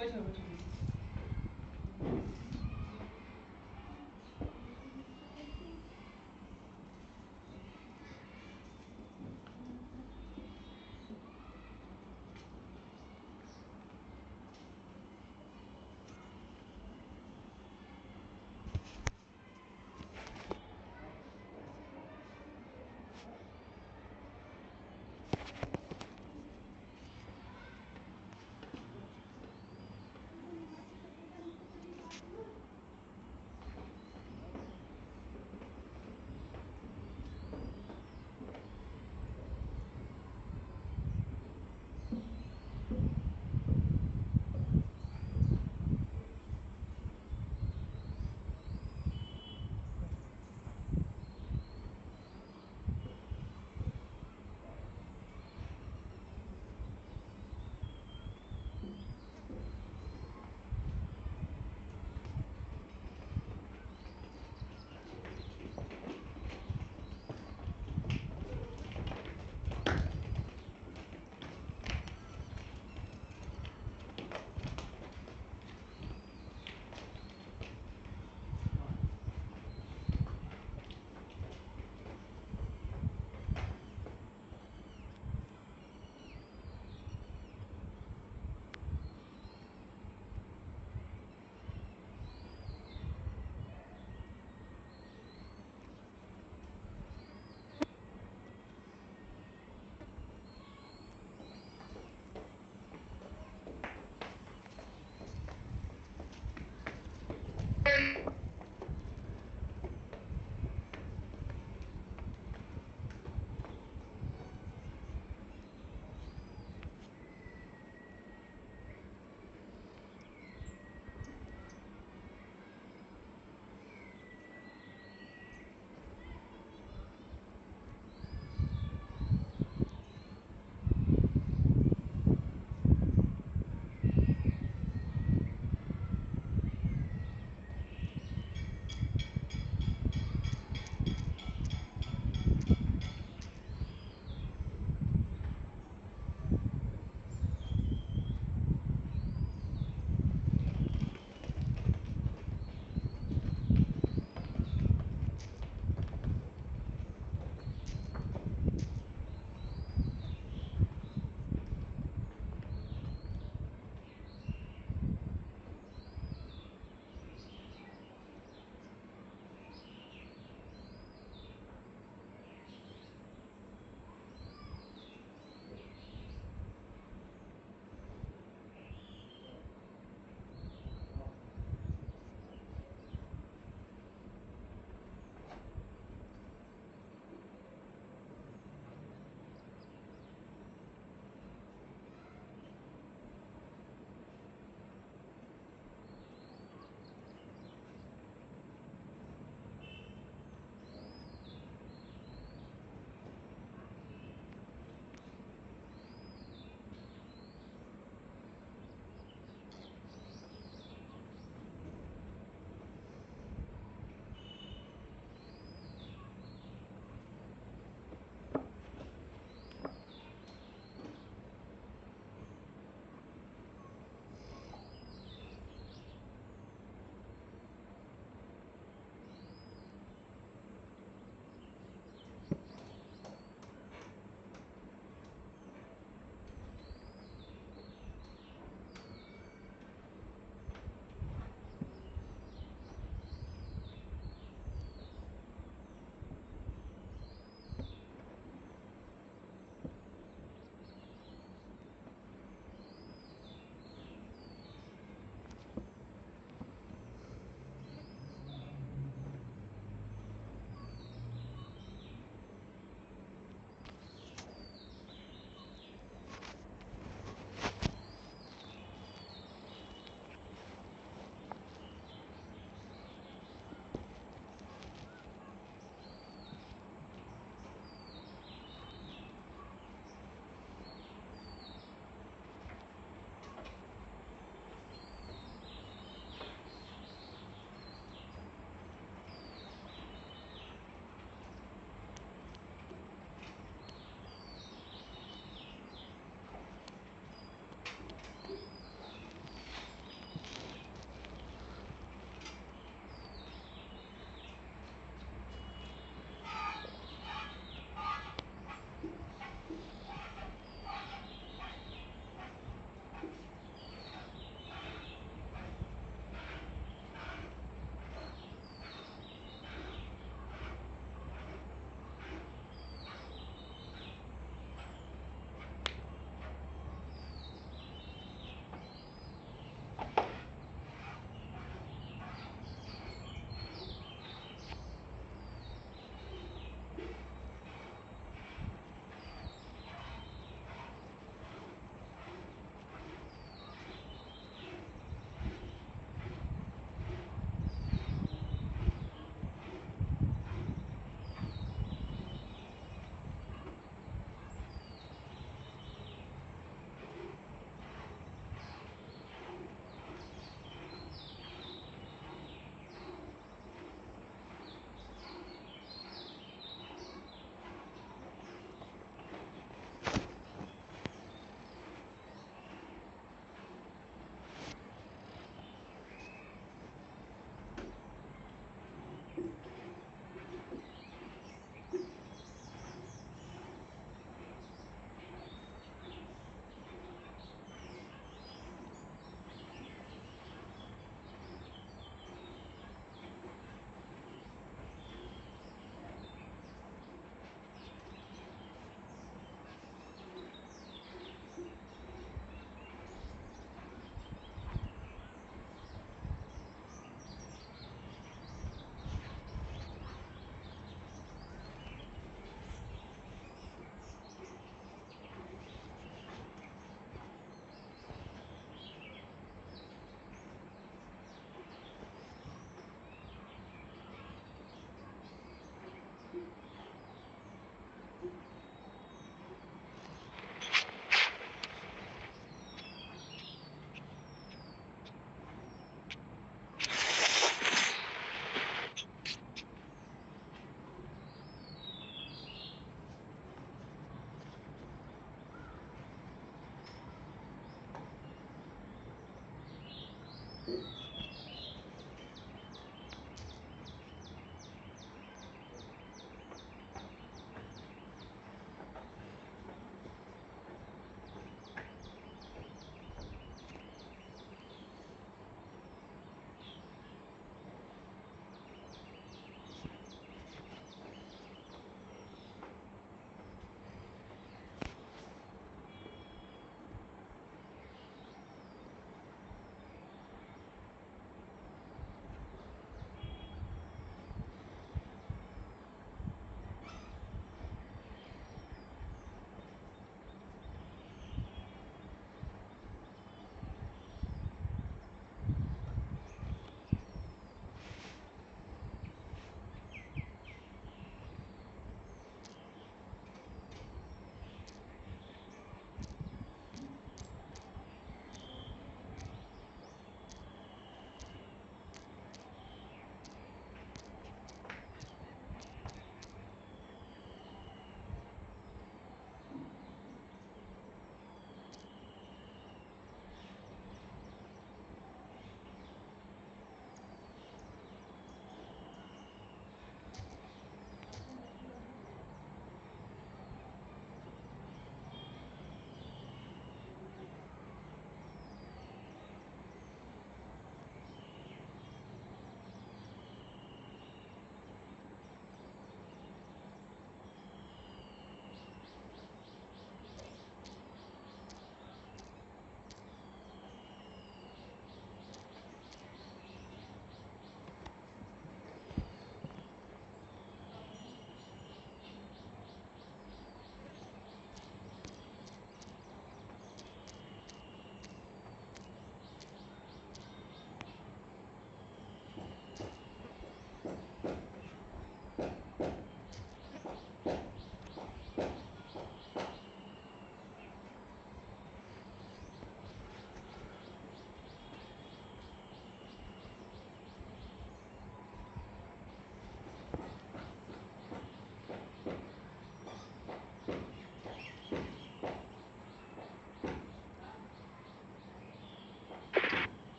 बैठो बैठो।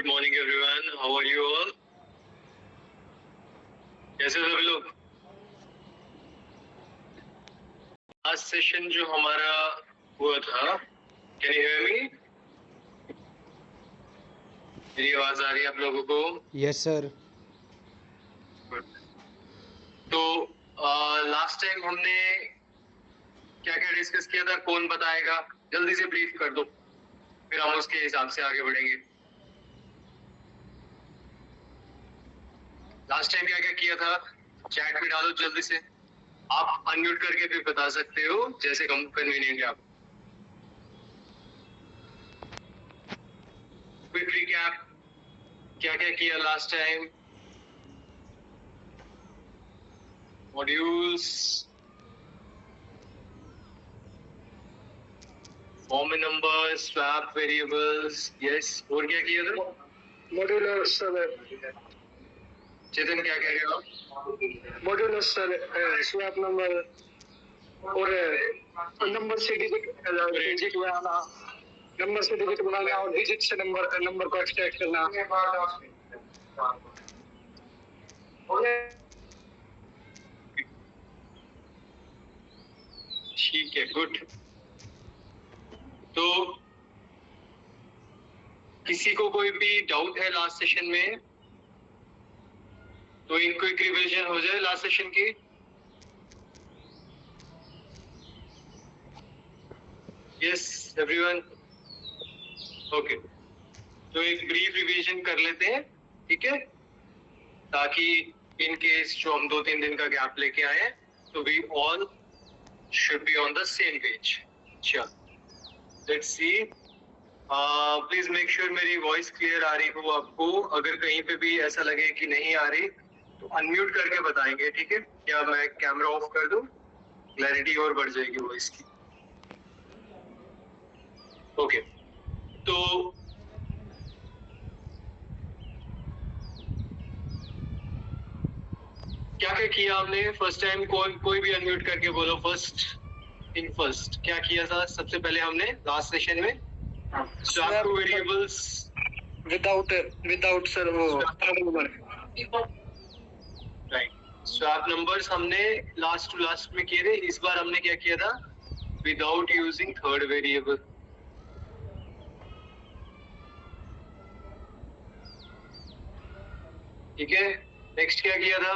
Good morning everyone, how are you all? कैसे हो सभी लोग? आज सेशन जो हमारा हुआ था, कैन यू हियर मी? मेरी आवाज आ रही है आप लोगों को? Yes sir. तो लास्ट टाइम हमने क्या क्या डिस्कस किया था, कौन बताएगा? जल्दी से ब्रीफ कर दो, फिर हम उसके हिसाब से आगे बढ़ेंगे। लास्ट टाइम क्या क्या किया था चैट में डालो जल्दी से। आप अनम्यूट करके भी बता सकते हो, जैसे कन्वीनियंट है आपको। क्विक रिकैप, क्या क्या किया last time? Modules, form number, swap variables, yes. और क्या किया था? Modular sir. चेतन क्या कह रहे हो आप? मॉड्यूलर सर, स्वैप नंबर और नंबर से डिजिट बनाना, नंबर से डिजिट बनाना और डिजिट से नंबर को एक्सट्रैक्ट करना। ठीक है, गुड। तो किसी को कोई भी डाउट है लास्ट सेशन में, तो इनको एक रिवीजन हो जाए लास्ट सेशन की। Yes everyone, okay. तो एक ब्रीफ रिवीजन कर लेते हैं, ठीक है, ताकि इन केस जो हम 2-3 दिन का गैप लेके आए हैं, तो we all should be on the same page. चलो let's see. Please make sure मेरी वॉइस क्लियर आ रही हो आपको। अगर कहीं पे भी ऐसा लगे कि नहीं आ रही तो अनम्यूट करके बताएंगे, ठीक है? या मैं कैमरा ऑफ कर दूं, क्लैरिटी और बढ़ जाएगी वॉइस की। ओके, तो क्या क्या किया आपने फर्स्ट टाइम? कोई भी अनम्यूट करके बोलो। फर्स्ट क्या किया था सबसे पहले हमने लास्ट सेशन में? स्वैप वेरिएबल्स विदाउट सर वो राइट। स्वैप नंबर्स हमने लास्ट टू लास्ट में किए थे। इस बार हमने क्या किया था? Without using third variable. ठीक है, नेक्स्ट क्या किया था?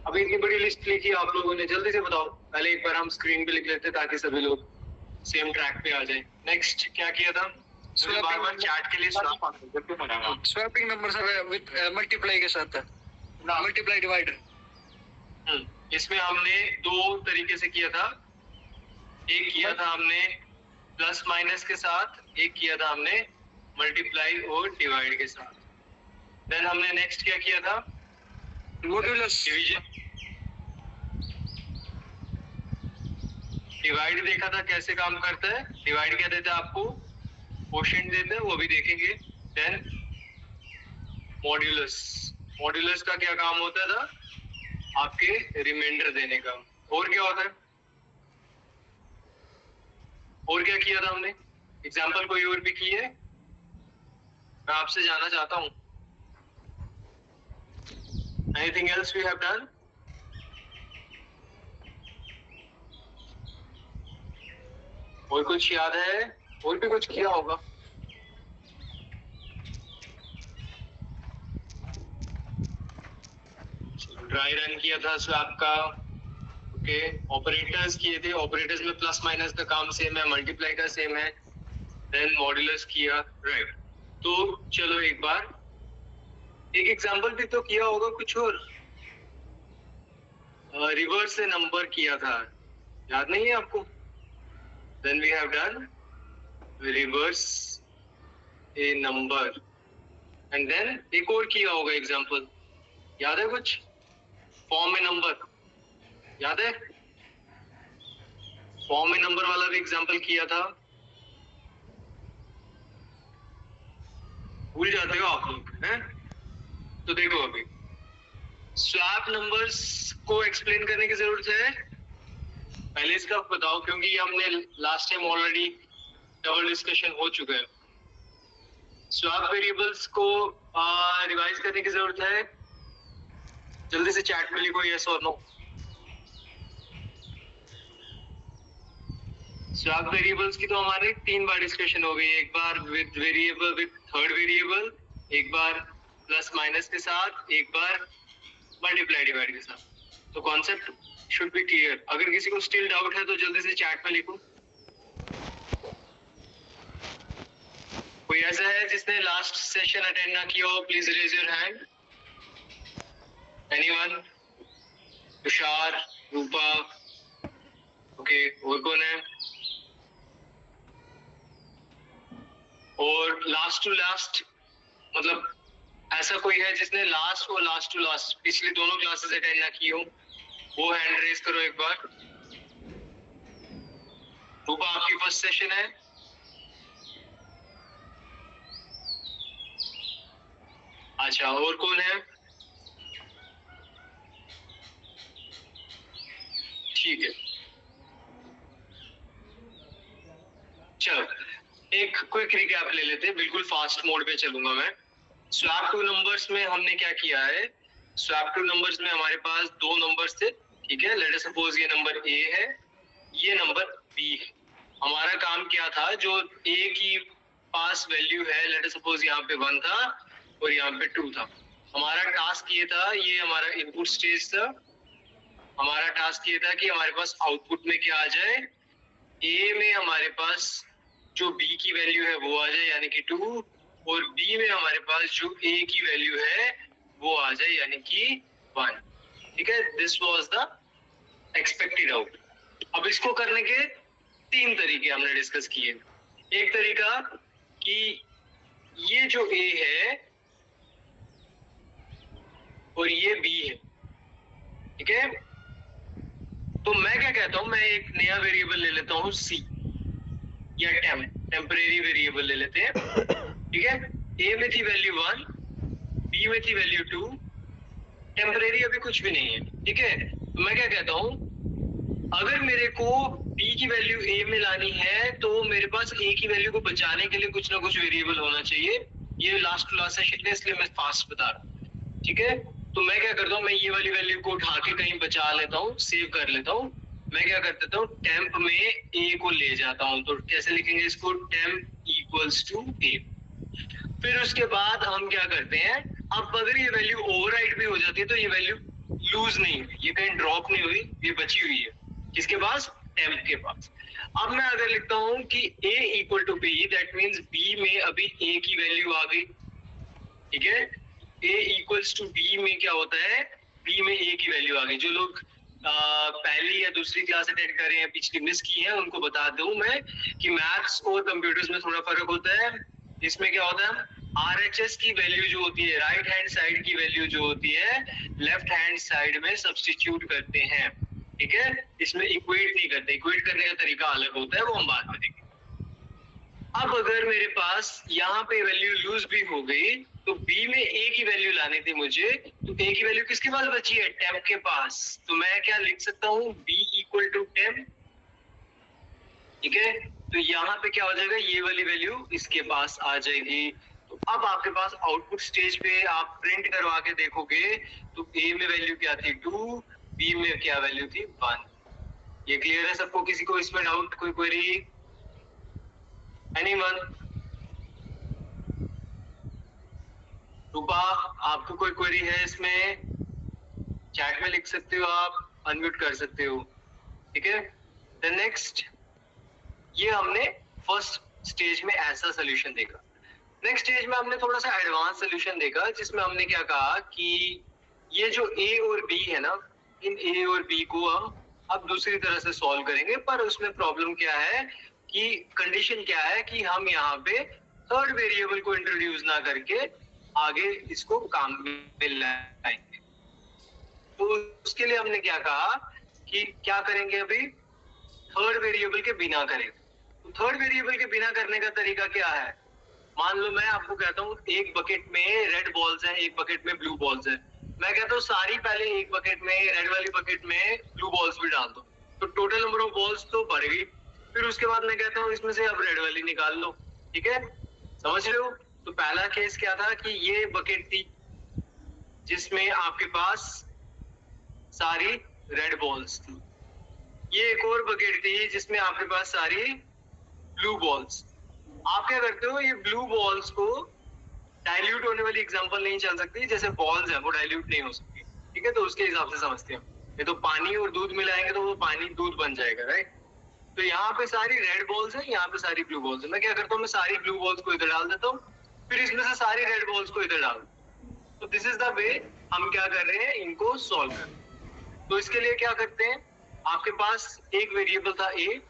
अभी इतनी बड़ी लिस्ट लिखी आप लोगों ने, जल्दी से बताओ। पहले एक बार हम स्क्रीन पे लिख लेते ताकि सभी लोग सेम ट्रैक पे आ जाए। नेक्स्ट क्या किया था? बार-बार चैट के लिए swapping number sir with multiply के साथ, मल्टीप्लाई डिवाइड। इसमें हमने दो तरीके से किया था। एक किया था हमने प्लस माइनस के साथ, एक किया था हमने मल्टीप्लाई और डिवाइड के साथ। देन हमने नेक्स्ट क्या किया था? Modulus division. डिवाइड देखा था कैसे काम करता है। डिवाइड क्या देता है आपको? क्वोशिएंट देता है, वो भी देखेंगे। देन मॉड्यूलस, मॉड्यूलस का क्या काम होता था? आपके रिमाइंडर देने का। और क्या होता है? और क्या किया था हमने? एग्जाम्पल कोई और भी की है? मैं आपसे जानना चाहता हूँ। Anything else we have done? और कुछ याद है? और भी कुछ किया होगा। ड्राई रन किया था स्वैप का। ओके, ऑपरेटर्स किए थे। ऑपरेटर्स में प्लस माइनस का काम सेम है, मल्टीप्लाई का सेम है। देन मॉड्यूलस किया, राइट। तो चलो एक बार एक एग्जांपल भी तो किया होगा कुछ और। रिवर्स से नंबर किया था, याद नहीं है आपको? Then we have done reverse a number. And then एक और किया होगा एग्जांपल, याद है कुछ? फॉर्म ए नंबर, याद है? फॉर्म ए नंबर वाला भी एग्जांपल किया था। भूल जाते हो आप लोग, हैं? तो देखो अभी स्वैप नंबर्स को एक्सप्लेन करने की जरूरत है? पहले इसका बताओ, क्योंकि हमने last time already double discussion हो चुका है। स्वैप वेरिएबल्स को रिवाइज करने की जरूरत है? जल्दी से चैट में लिखो यस और नो। स्वैप वेरिएबल्स की तो हमारे 3 बार डिस्कशन हो गई, एक बार with variable with third variable, एक बार प्लस माइनस के साथ, एक बार मल्टीप्लाई डिवाइड के साथ। तो कॉन्सेप्ट शुड बी क्लियर। अगर किसी को स्टिल डाउट है तो जल्दी से चैट में लिखो। कोई ऐसा है जिसने लास्ट सेशन अटेंड ना किया हो? Please raise your hand. Anyone? Tushar, Rupa, okay, और कौन है? और लास्ट टू लास्ट, मतलब ऐसा कोई है जिसने लास्ट और लास्ट टू लास्ट पिछली दोनों क्लासेस अटेंड ना की हो? वो हैंड रेज करो एक बार। रूपा आपकी फर्स्ट सेशन है? अच्छा, और कौन है? ठीक है, चलो एक क्विक रिकैप ले लेते हैं, बिल्कुल फास्ट मोड पे चलूंगा मैं। स्वैप टू नंबर्स में हमने क्या किया है? स्वैप टू नंबर्स में हमारे पास 2 नंबर्स थे, ठीक है। लेट अस सपोज ये नंबर ए है, ये नंबर बी है। हमारा काम क्या था, जो ए की पास वैल्यू है, लेट अस सपोज यहाँ पे 1 था और यहाँ पे 2 था। हमारा टास्क ये था, ये हमारा इनपुट स्टेज था। हमारा टास्क ये था कि हमारे पास आउटपुट में क्या आ जाए, ए में हमारे पास जो बी की वैल्यू है वो आ जाए यानी कि 2, और बी में हमारे पास जो ए की वैल्यू है वो आ जाए यानी कि 1। ठीक है, this was the expected output. अब इसको करने के 3 तरीके हमने डिस्कस किए। एक तरीका कि ये जो ए है और ये बी है, ठीक है। तो मैं क्या कहता हूं, मैं एक नया वेरिएबल ले लेता हूं सी, या टेम्परेरी वेरिएबल ले लेते हैं, ठीक है। ए में थी वैल्यू 1, बी में थी वैल्यू 2, टेम्परेरी अभी कुछ भी नहीं है, ठीक है। तो मैं क्या कहता हूं, अगर मेरे को बी की वैल्यू ए में लानी है तो मेरे पास ए की वैल्यू को बचाने के लिए कुछ ना कुछ वेरिएबल होना चाहिए। ये लास्ट टू लास्ट सेशन है इसलिए मैं फास्ट बता रहा हूँ, ठीक है। तो मैं क्या करता हूँ, मैं ये वाली वैल्यू को उठा के कहीं बचा लेता हूँ, सेव कर लेता हूँ। मैं क्या कर देता हूँ, टेम्प में ए को ले जाता हूँ। तो कैसे लिखेंगे इसको, टेम्प इक्वल्स टू ए। फिर उसके बाद हम क्या करते हैं, अब अगर ये वैल्यू ओवरराइट भी हो जाती है तो ये वैल्यू लूज नहीं हुई, ये कहीं ड्रॉप नहीं हुई, ये बची हुई है किसके पास, टेम्प के पास। अब मैं अगर लिखता हूं कि a equal to b, that means b में अभी a की वैल्यू आ गई, ठीक है। a इक्वल्स टू b में क्या होता है, b में a की वैल्यू आ गई। जो लोग पहली या दूसरी क्लास अटेंड कर रहे हैं, पिछली मिस की है, उनको बता दूं मैं कि मैथ्स और कंप्यूटर्स में थोड़ा फर्क होता है। इसमें क्या होता है, RHS की वैल्यू जो होती है, राइट हैंड साइड की वैल्यू जो होती है, लेफ्ट हैंड साइड में सब्स्टिट्यूट करते हैं, ठीक है। इसमें इक्वेट नहीं करते, इक्वेट करने का तरीका अलग होता है, वो हम बाद में देखेंगे। अब अगर मेरे पास यहाँ पे वैल्यू लूज भी हो गई तो b में a की वैल्यू लानी थी मुझे, तो a की वैल्यू किसके पास बची है, टेम्प के पास। तो मैं क्या लिख सकता हूँ, b इक्वल टू टेम्प, ठीक है। तो यहाँ पे क्या हो जाएगा, ये वाली वैल्यू इसके पास आ जाएगी। तो अब आपके पास आउटपुट स्टेज पे आप प्रिंट करवा के देखोगे तो a में वैल्यू क्या थी 2, b में क्या वैल्यू थी 1। ये क्लियर है सबको? किसी को इसमें डाउट, कोई क्वेरी? एनीवन? रूपा, आपको कोई क्वेरी है इसमें? चैट में लिख सकते हो, आप अनम्यूट कर सकते हो, ठीक है। देन नेक्स्ट, ये हमने फर्स्ट स्टेज में ऐसा सोल्यूशन देखा। नेक्स्ट स्टेज में हमने थोड़ा सा एडवांस सोल्यूशन देखा, जिसमें हमने क्या कहा कि ये जो ए और बी है ना, इन ए और बी को हम अब दूसरी तरह से सॉल्व करेंगे। पर उसमें प्रॉब्लम क्या है कि कंडीशन क्या है कि हम यहाँ पे थर्ड वेरिएबल को इंट्रोड्यूस ना करके आगे इसको काम में लाएंगे। तो उसके लिए हमने क्या कहा कि क्या करेंगे, अभी थर्ड वेरिएबल के बिना करेंगे। तो थर्ड वेरिएबल के बिना करने का तरीका क्या है, मान लो मैं आपको कहता हूँ एक बकेट में रेड बॉल्स हैं, एक बकेट में ब्लू बॉल्स हैं। मैं कहता हूँ सारी पहले एक बकेट में, रेड वाली बकेट में ब्लू बॉल्स भी डाल दो, तो टोटल नंबर ऑफ बॉल्स तो बढ़ गई। फिर उसके बाद मैं कहता हूँ इसमें से अब रेड वाली निकाल लो, ठीक है, समझ रहे हो। तो पहला केस क्या था कि ये बकेट थी जिसमें आपके पास सारी रेड बॉल्स थी। ये एक और बकेट थी जिसमें आपके पास सारी ब्लू बॉल्स। आप क्या करते हो, ये ब्लू बॉल्स को डाइल्यूट होने वाली एग्जांपल नहीं चल सकती, जैसे बॉल्स है वो डाइल्यूट नहीं हो सकती, ठीक है, तो उसके हिसाब से समझते हैं। ये तो पानी और दूध मिलाएंगे तो वो पानी दूध बन जाएगा, राइट। तो यहाँ पे सारी रेड बॉल्स है, यहाँ पे सारी ब्लू बॉल्स है। मैं क्या करता हूँ, मैं सारी ब्लू बॉल्स को इधर डाल देता हूँ, फिर इसमें से सारी रेड बॉल्स को इधर डाल। तो दिस इज द वे हम क्या कर रहे हैं, इनको सॉल्व कर। तो इसके लिए क्या करते हैं, आपके पास एक वेरिएबल था ए,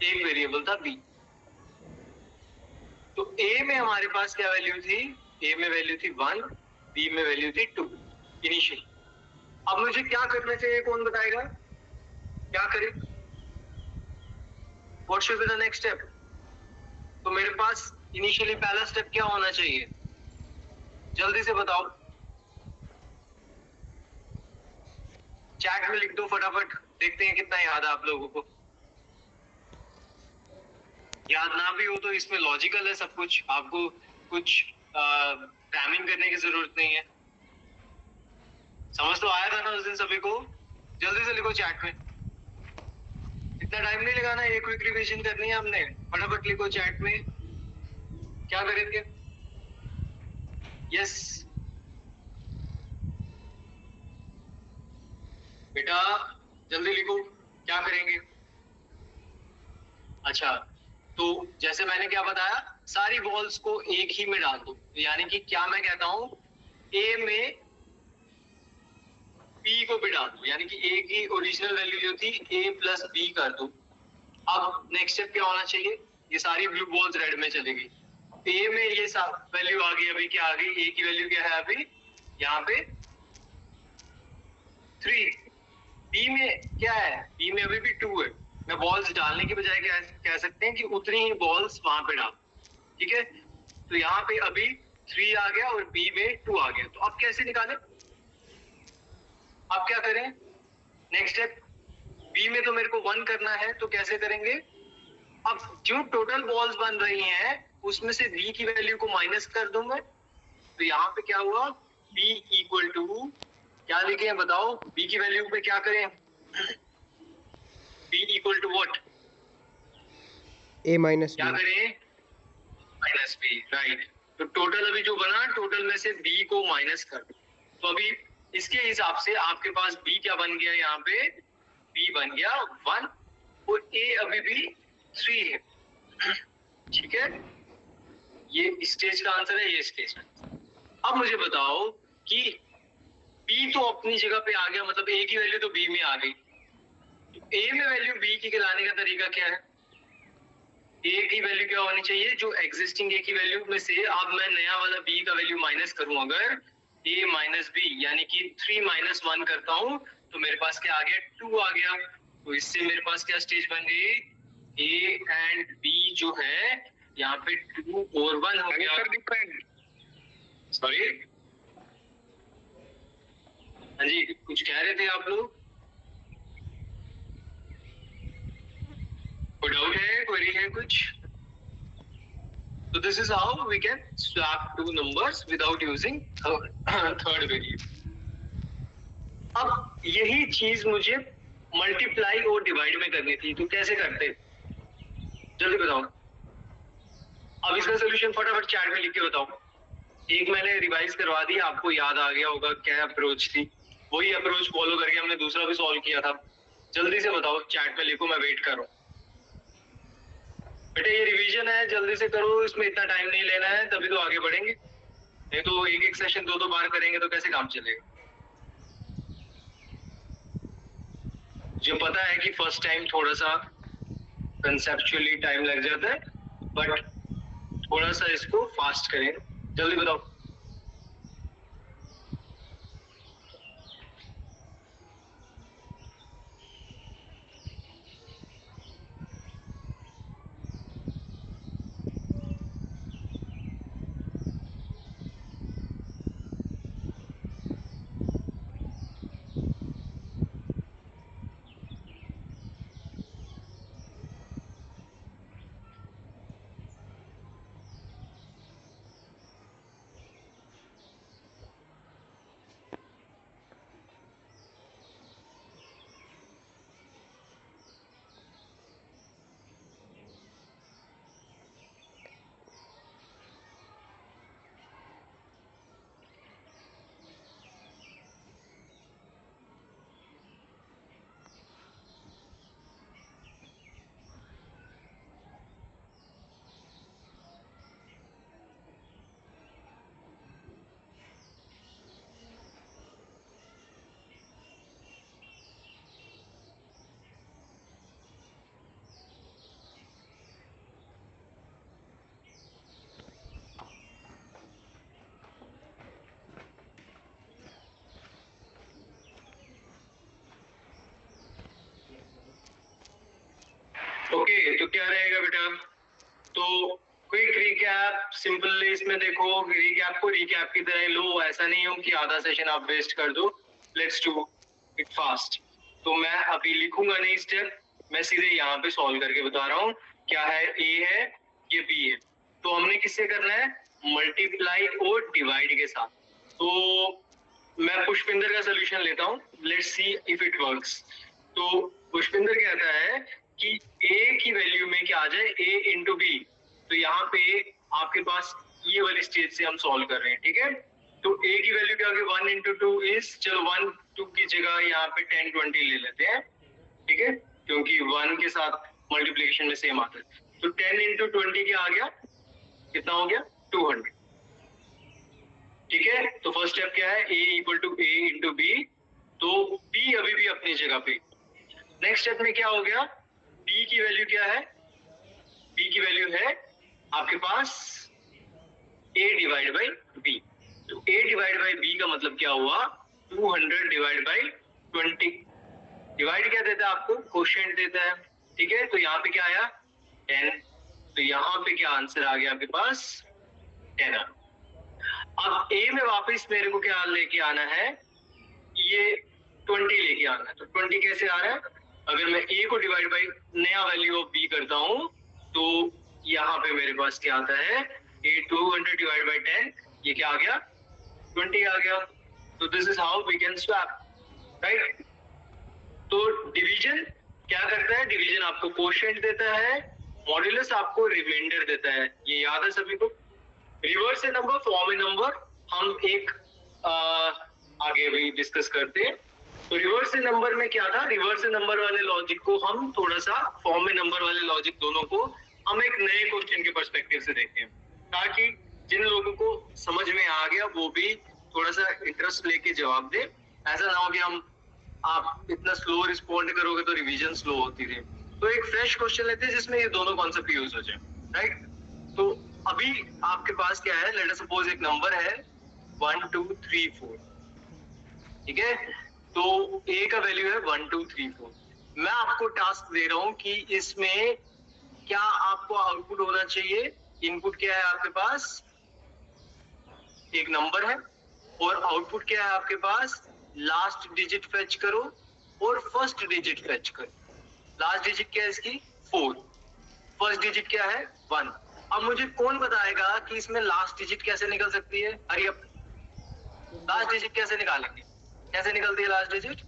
एक वेरिएबल था बी। तो ए में हमारे पास क्या वैल्यू थी, ए में वैल्यू थी 1, बी में वैल्यू थी 2 इनिशियल। अब मुझे क्या करना चाहिए, कौन बताएगा, क्या करें, what should be the next step. तो मेरे पास इनिशियली पहला स्टेप क्या होना चाहिए, जल्दी से बताओ, चैट में लिख दो फटाफट, देखते हैं कितना याद है आप लोगों को। याद ना भी हो तो इसमें लॉजिकल है सब कुछ, आपको कुछ टाइमिंग करने की जरूरत नहीं है। समझ तो आया था ना उस दिन सभी को। जल्दी से लिखो चैट में, इतना टाइम नहीं लगाना, एक क्विक रिवीजन करनी है हमने, फटाफट लिखो चैट में क्या करेंगे। यस बेटा जल्दी लिखो क्या करेंगे। अच्छा, तो जैसे मैंने क्या बताया, सारी बॉल्स को एक ही में डाल दो, यानी कि क्या मैं कहता हूं, ए में बी को भी डाल दो, यानी कि ए की ओरिजिनल वैल्यू जो थी ए प्लस बी कर दो। अब नेक्स्ट स्टेप क्या होना चाहिए, ये सारी ब्लू बॉल्स रेड में चली गई, ए में ये वैल्यू आ गई, अभी क्या आ गई, ए की वैल्यू क्या है अभी यहाँ पे 3, बी में क्या है, बी में अभी भी 2 है। मैं बॉल्स डालने की बजाय कह सकते हैं कि उतनी ही बॉल्स वहां पे डाल, ठीक है। तो यहाँ पे अभी 3 आ गया और बी में 2 आ गया। तो अब कैसे निकालें, अब क्या करें, नेक्स्ट स्टेप, बी में तो मेरे को 1 करना है, तो कैसे करेंगे, अब जो टोटल बॉल्स बन रही हैं उसमें से बी की वैल्यू को माइनस कर दूंगा। तो यहाँ पे क्या हुआ, बी इक्वल टू क्या लिखे हैं बताओ, बी की वैल्यू पे क्या करें, b equal to what, a minus क्या बी, करें, माइनस बी, राइट। तो टोटल अभी जो बना, टोटल में से बी को माइनस कर दो। तो अभी इसके हिसाब से आपके पास बी क्या बन गया, यहाँ पे बी बन गया 1 और ए अभी भी 3 है, ठीक है। ये स्टेज का आंसर है, ये स्टेज का। अब मुझे बताओ कि बी तो अपनी जगह पे आ गया, मतलब ए की वैल्यू तो बी में आ गई, तो ए में वैल्यू बी की लाने का तरीका क्या है, ए की वैल्यू क्या होनी चाहिए, जो एग्जिस्टिंग ए की वैल्यू में से अब मैं नया वाला बी का वैल्यू माइनस करूं, अगर ए माइनस बी यानी कि 3 माइनस 1 करता हूं, तो मेरे पास क्या आ गया, 2 आ गया। तो इससे मेरे पास क्या स्टेज बन गई, ए एंड बी जो है यहाँ पे 2 और 1 हो गया। सॉरी, हाँ जी कुछ कह रहे थे आप लोग, कोई डाउट है, क्वेरी है कुछ। So this is how we can swap two numbers without using third variable. अब यही चीज मुझे मल्टीप्लाई और डिवाइड में करनी थी, तो कैसे करते, जल्दी बताओ। अब इसका सोल्यूशन फटाफट चैट में लिख के बताओ। एक मैंने रिवाइज करवा दी, आपको याद आ गया होगा क्या अप्रोच थी, वही अप्रोच फॉलो करके हमने दूसरा भी सॉल्व किया था। जल्दी से बताओ चैट में लिखो, मैं वेट कर रहा हूँ। बेटे ये रिवीजन है, जल्दी से करो, इसमें इतना टाइम नहीं लेना है, तभी तो आगे बढ़ेंगे, नहीं तो एक एक सेशन दो बार करेंगे तो कैसे काम चलेगा। मुझे पता है कि फर्स्ट टाइम थोड़ा सा कंसेप्चुअली टाइम लग जाता है, बट थोड़ा सा इसको फास्ट करें, जल्दी बताओ। ओके, तो क्या रहेगा बेटा? तो क्विक रिकैप, सिंपल इसमें देखो रिकैप को रिकैप की तरह लो, ऐसा नहीं हो कि आधा सेशन आप वेस्ट कर दो। Let's do it fast. तो मैं अभी लिखूंगा नहीं स्टेप, मैं सीधे यहाँ पे सॉल्व करके बता रहा हूँ। क्या है? ए है, ये बी है, तो हमने किससे करना है? मल्टीप्लाई और डिवाइड के साथ। तो मैं पुष्पिंदर का सोल्यूशन लेता हूँ, let's see if it works. तो पुष्पिंदर कहता है कि ए की वैल्यू में क्या आ जाए? ए इंटू बी। तो यहाँ पे आपके पास ये वाली स्टेज से हम सॉल्व कर रहे हैं, ठीक है? तो ए की वैल्यू क्या होगी? 1 इंटू 2 इज, चलो 1 2 की जगह यहाँ पे 10 20 ले लेते हैं, ठीक है? क्योंकि 1 के साथ मल्टीप्लिकेशन में सेम आता है। तो 10 इंटू 20 क्या आ गया? कितना हो गया? 200, ठीक है? तो फर्स्ट स्टेप क्या है? a equal to a into b. तो b अभी भी अपनी जगह पे। नेक्स्ट स्टेप में क्या हो गया? b की वैल्यू क्या है? b की वैल्यू है आपके पास a डिवाइड बाई b। तो a डिवाइड बाई b का मतलब क्या हुआ? 200 डिवाइड बाई 20। डिवाइड क्या देता है आपको? कोशेंट देता है, ठीक है? तो यहाँ पे क्या आया? 10। तो यहाँ पे क्या आंसर आ गया आपके पास? 10। अब a में वापस मेरे को क्या लेके आना है? ये 20 लेके आना है। तो 20 कैसे आ रहा है? अगर मैं a को डिवाइड बाई नया वैल्यू ऑफ b करता हूँ तो यहाँ पे मेरे पास क्या आता है? a 200 डिवाइड बाई 10, ये क्या आ गया? 20 आ गया। तो this is how we can swap, right? तो डिवीजन क्या करता है? डिवीजन आपको कोशेंट देता है, मॉड्यूलस आपको रिमाइंडर देता है। ये याद है सभी को? Reverse a number, form A number हम एक आगे भी डिस्कस करते हैं। तो रिवर्स ए नंबर में क्या था? रिवर्स ए नंबर वाले लॉजिक को हम थोड़ा सा फॉर्म ए नंबर वाले लॉजिक दोनों को हम एक नए क्वेश्चन के पर्सपेक्टिव से देखें, ताकि जिन लोगों को समझ में आ गया वो भी थोड़ा सा इंटरेस्ट लेके जवाब दे। ऐसा ना हो कि हम आप इतना स्लो रिस्पॉन्ड करोगे तो रिवीजन स्लो होती रहे। तो एक फ्रेश क्वेश्चन लेते हैं जिसमें ये दोनों कॉन्सेप्ट यूज हो जाए, राइट? तो अभी आपके पास क्या है? लेट अस सपोज एक नंबर है 1 2 3 4, ठीक है? तो a का वैल्यू है 1 2 3 4। मैं आपको टास्क दे रहा हूं कि इसमें क्या आपको आउटपुट होना चाहिए? इनपुट क्या है आपके पास? एक नंबर है, और आउटपुट क्या है आपके पास? लास्ट डिजिट फेच करो और फर्स्ट डिजिट फेच करो। लास्ट डिजिट क्या है इसकी? 4। फर्स्ट डिजिट क्या है? 1। अब मुझे कौन बताएगा कि इसमें लास्ट डिजिट कैसे निकल सकती है? अरे अब लास्ट डिजिट कैसे निकालेंगे? कैसे निकलती है लास्ट डिजिट?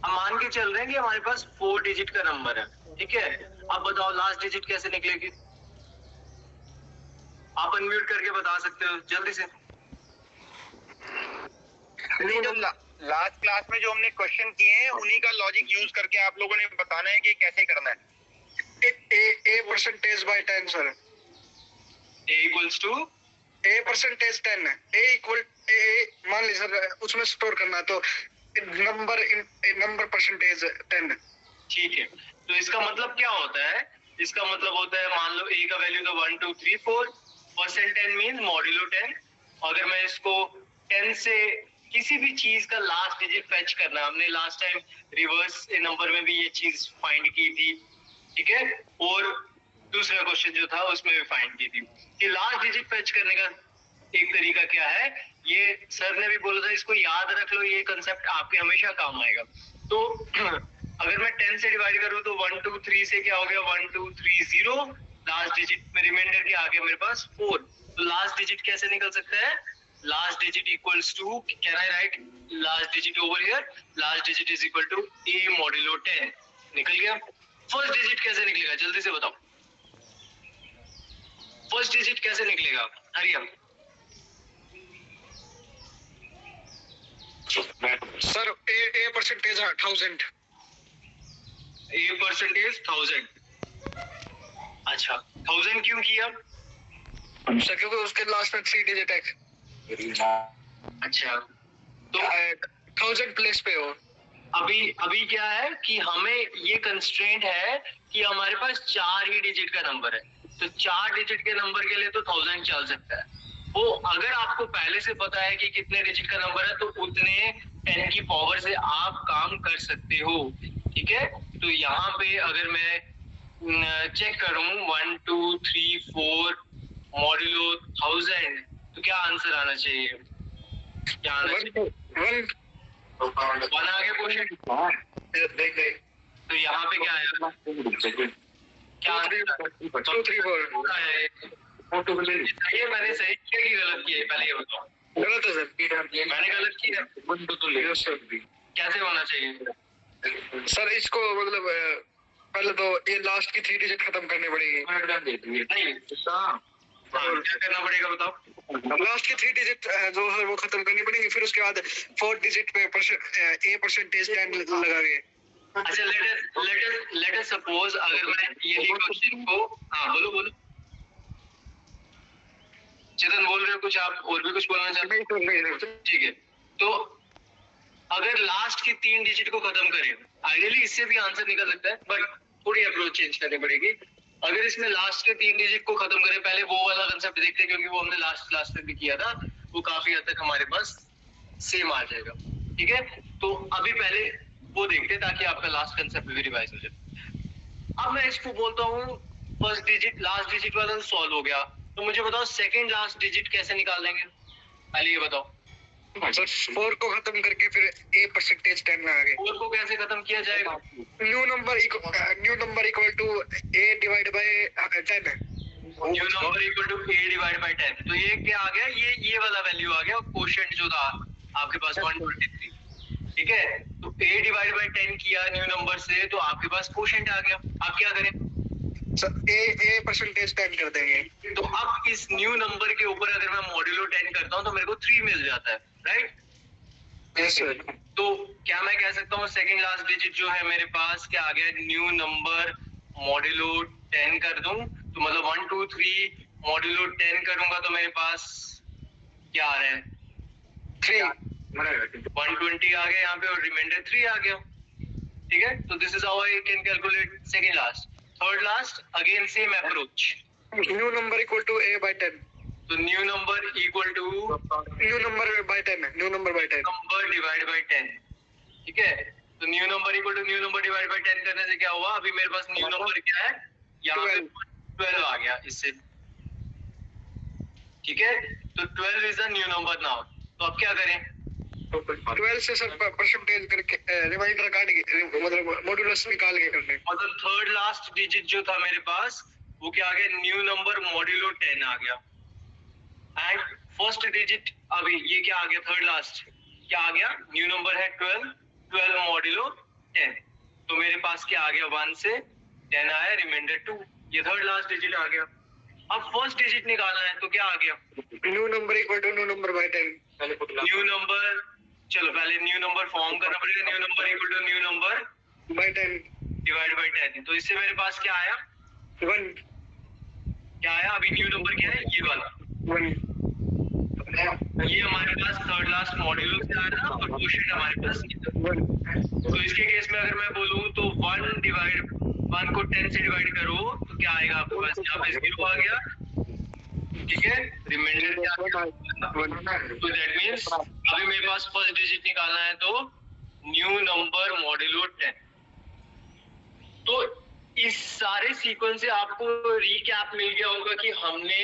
हम मान के चल रहे हैं कि हमारे पास 4 डिजिट का नंबर है, ठीक है? अब बताओ लास्ट डिजिट कैसे निकलेगी? आप अनम्यूट करके बता सकते हो जल्दी से। जो लास्ट क्लास में जो हमने क्वेश्चन किए हैं उन्हीं का लॉजिक यूज करके आप लोगों ने बताना है कि कैसे करना है। a percentage by 10 sir. a equals to a percentage 10 है। a equal a मान ली सर, उसमें स्टोर करना है तो नंबर परसेंटेज 10 है। ठीक है, तो इसका मतलब क्या होता है? इसका मतलब होता है, मान लो a का वैल्यू तो 1 2 3 4, परसेंट 10 मींस मॉड्यूलो 10। अगर मैं इसको 10 से किसी भी चीज का लास्ट डिजिट फेच करना, हमने लास्ट टाइम रिवर्स नंबर में भी ये चीज फाइंड की थी, ठीक है? और दूसरा क्वेश्चन जो था उसमें भी फाइंड की थी कि लास्ट डिजिट फेच करने का एक तरीका क्या है। ये सर ने भी बोला था, इसको याद रख लो, ये कंसेप्ट आपके हमेशा काम आएगा। तो अगर मैं 10 से डिवाइड करूं तो 1 2 3 से क्या हो गया? 1 2 3 0। लास्ट डिजिट में रिमाइंडर क्या आ गया मेरे पास? 4। तो लास्ट डिजिट कैसे निकल सकता है? Last digit equals to, can I write last digit over here? Last digit is equal to a modulo 10। निकल गया। फर्स्ट डिजिट कैसे निकलेगा? जल्दी से बताओ, फर्स्ट डिजिट कैसे निकलेगा? Hurry up sir a percentage 1000। a percentage 1000। अच्छा, 1000 क्यों किया? सर क्योंकि उसके लास्ट में 3 डिजिट है। अच्छा, तो 1000 प्लेस पे हो। अभी क्या है कि हमें ये कंस्ट्रेंट है कि हमारे पास 4 ही डिजिट का नंबर है, तो 4 डिजिट के नंबर के लिए तो 1000 चल सकता है। वो अगर आपको पहले से पता है कि कितने डिजिट का नंबर है तो उतने 10 की पावर से आप काम कर सकते हो। ठीक है, तो यहाँ पे अगर मैं चेक करूं 1 2 3 4 मॉड्यूलो 1000, तो क्या आंसर आना चाहिए? क्या आना चाहिए? 1 आ गया क्वेश्चन। देख तो यहाँ पे क्या आएगा? क्या आंसर 2 3 4 है? ये मैंने सही किया कि गलत किया है? पहले ये बताओ। गलत है सर। मैंने गलत किया, कैसे होना चाहिए? सर इसको मतलब पहले तो ये लास्ट की 3 डिजिट खत्म करनी पड़ेगी। नहीं, हाँ, क्या करना पड़ेगा बताओ? लास्ट की 3 डिजिट जो है वो खत्म करनी पड़ेगी, फिर उसके बाद 4 डिजिट पे ए परसेंटेज टेन लगा के। अच्छा, लेट अस सपोज अगर मैं यही क्वेश्चन को, हाँ बोलो चेतन, बोल रहे हो कुछ आप और भी कुछ बोलना चाहते हैं? ठीक है, तो अगर लास्ट की 3 डिजिट को खत्म करें, आइडियली इससे भी आंसर निकल सकता है, बट थोड़ी अप्रोच चेंज करनी पड़ेगी। अगर इसमें लास्ट के 3 डिजिट को खत्म करें, पहले वो वाला कंसेप्ट देखते हैं, क्योंकि वो हमने लास्ट क्लास में भी किया था, वो काफी हद तक हमारे पास सेम आ जाएगा। ठीक है, तो अभी पहले वो देखते हैं ताकि आपका लास्ट कंसेप्ट भी रिवाइज हो जाए। अब मैं इसको बोलता हूँ फर्स्ट डिजिट लास्ट डिजिट वाला सॉल्व हो गया, तो मुझे बताओ सेकंड लास्ट डिजिट कैसे निकाल लेंगे? पहले ये बताओ। सर 4 को खत्म करके फिर ए परसेंटेज 10 में आ गए। 4 को कैसे खत्म किया जाएगा? New number equal to a divide by 10 है। New number equal to a divide by 10, तो ये क्या आ गया? ये वाला वैल्यू आ गया, क्वोशिएंट जो था आपके पास 123। ठीक है, तो a डिवाइड बाय 10 किया न्यू नंबर से, तो आपके पास क्वोशिएंट आ गया। आप क्या करें? सर ए परसेंटेज 10 कर देंगे। तो अब इस न्यू नंबर के ऊपर अगर मैं मॉड्यूलो 10 करता हूं तो मेरे को 3 मिल जाता है, राइट? Yes sir. तो क्या मैं कह सकता हूँ सेकंड लास्ट डिजिट जो है मेरे पास क्या आ गया? न्यू नंबर मॉड्यूलो 10 कर दूं, तो मतलब 1 2 3 मॉड्यूलो 10 करूंगा तो मेरे पास क्या आ रहा है? 3 120 आ गया यहाँ पे, और रिमाइंडर 3 आ गया। ठीक है, तो this is how I can calculate second last. Third last again same approach. New number equal to a by 10। तो new number equal to new number by 10 है। New number by 10 number divide by 10। ठीक है, तो new number equal to new number divide by 10 करने से क्या हुआ? अभी मेरे पास न्यू नंबर क्या है? यहाँ पे 12 आ गया इससे। ठीक है, तो 12 is a new number now. तो अब क्या करें? 12 से सर परसेंटेज करके रिमाइंडर काट के मतलब मॉड्यूलस निकाल के करने। मतलब थर्ड लास्ट डिजिट जो था मेरे पास वो क्या आ गया? न्यू नंबर मॉड्यूलो 10 आ गया। एंड फर्स्ट डिजिट अभी ये क्या आ गया? थर्ड लास्ट क्या आ गया? न्यू नंबर है 12 मॉड्यूलो 10, तो मेरे पास क्या आ गया? 1 से 10 आया, रिमाइंडर 2, ये थर्ड लास्ट डिजिट आ गया। अब फर्स्ट डिजिट निकालना है, तो क्या आ गया? New number equal to new number by 10। New number, चलो पहले न्यू नंबर फॉर्म करना पड़ेगा। New number equal to new number by 10 divide by 10, तो इससे मेरे पास क्या आया? 1 क्या आया? अभी न्यू नंबर क्या है? ये वाला, 1 ये हमारे पास थर्ड लास्ट मॉड्यूल से आया था, और क्वोशिएंट हमारे पास नहीं था। तो इसके केस में अगर मैं बोलूं तो 1 को 10 से डिवाइड करो तो क्या आएगा आपके पास? यहाँ पे 0 आ गया। ठीक है, रिमाइंडर क्या आ गया? तो दैट मींस अभी मेरे पास फर्स्ट डिजिट निकालना है, तो न्यू नंबर मॉड्यूलो 10। तो इस सारे सीक्वेंस से आपको रीकैप मिल गया होगा कि हमने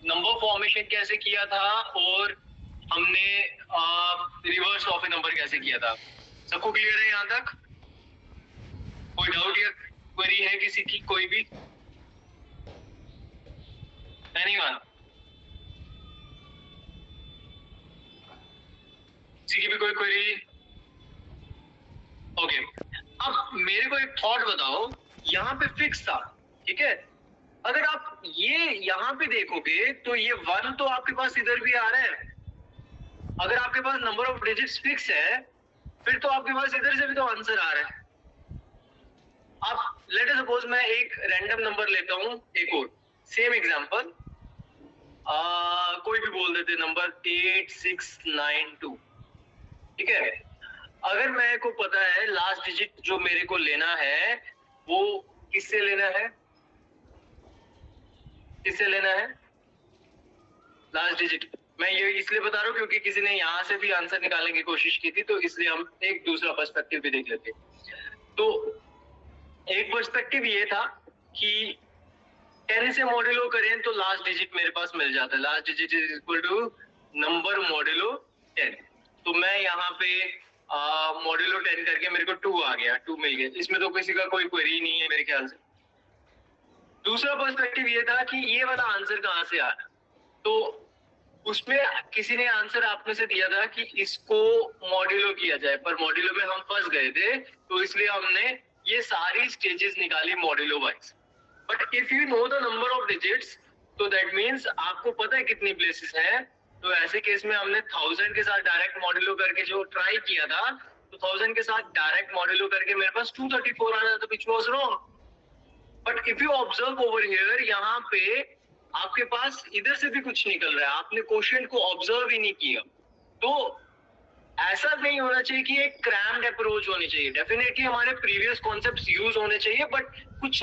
नंबर फॉर्मेशन कैसे किया था और हमने रिवर्स ऑफ ए नंबर कैसे किया था। सबको क्लियर है यहाँ तक? कोई डाउट या क्वेरी है किसी की? कोई भी? एनीवन? किसी की भी कोई क्वेरी? ओके, अब मेरे को एक थॉट बताओ, यहाँ पे फिक्स था, ठीक है? अगर आप ये यहाँ पे देखोगे तो ये 1 तो आपके पास इधर भी आ रहा है। अगर आपके पास नंबर ऑफ डिजिट्स फिक्स है, फिर तो आपके पास इधर से भी तो आंसर आ रहा है। अब लेट अस सपोज मैं एक रैंडम नंबर लेता हूँ, एक और सेम एग्जांपल, कोई भी बोल देते नंबर 8692। ठीक है, अगर मेरे को पता है लास्ट डिजिट जो मेरे को लेना है वो किससे लेना है? किससे लेना है लास्ट डिजिट? मैं ये इसलिए बता रहा हूँ क्योंकि किसी ने यहाँ से भी आंसर निकालने की कोशिश की थी, तो इसलिए हम एक दूसरा पर्सपेक्टिव भी देख लेते हैं। तो एक पर्सपेक्टिव ये था कि 10 से मॉड्यूलो करें तो लास्ट डिजिट मेरे पास मिल जाता है, last digit is equal to number modulo 10। तो मैं यहाँ पे मॉड्यूलो 10 करके मेरे को 2 आ गया, 2 मिल गया, इसमें तो किसी का कोई क्वेरी नहीं है मेरे ख्याल से। दूसरा पर्सपेक्टिव ये था कि ये वाला आंसर कहाँ से आ रहा, तो उसमें किसी ने आंसर आप में से दिया था कि इसको मॉड्यूलो किया जाए, पर मॉड्यूलो में हम फंस गए थे, तो इसलिए हमने ये सारी स्टेजेस निकाली modulo wise. But if you know the number of digits, तो दैट मीन्स आपको पता है कितनी प्लेसेस हैं, तो ऐसे केस में हमने 1000 के साथ डायरेक्ट मॉड्यूलो करके जो ट्राई किया था, तो 1000 के साथ डायरेक्ट मॉड्यूलो करके मेरे पास 234 आ जाता, which was wrong. But if you observe over here, यहाँ पे आपके पास इधर से भी कुछ निकल रहा है, आपने क्वेश्चन को ऑब्जर्व ही नहीं किया। तो ऐसा नहीं होना चाहिए कि एक क्रैम्ड अप्रोच होनी चाहिए, डेफिनेटली हमारे प्रीवियस कॉन्सेप्ट्स यूज होने चाहिए, बट कुछ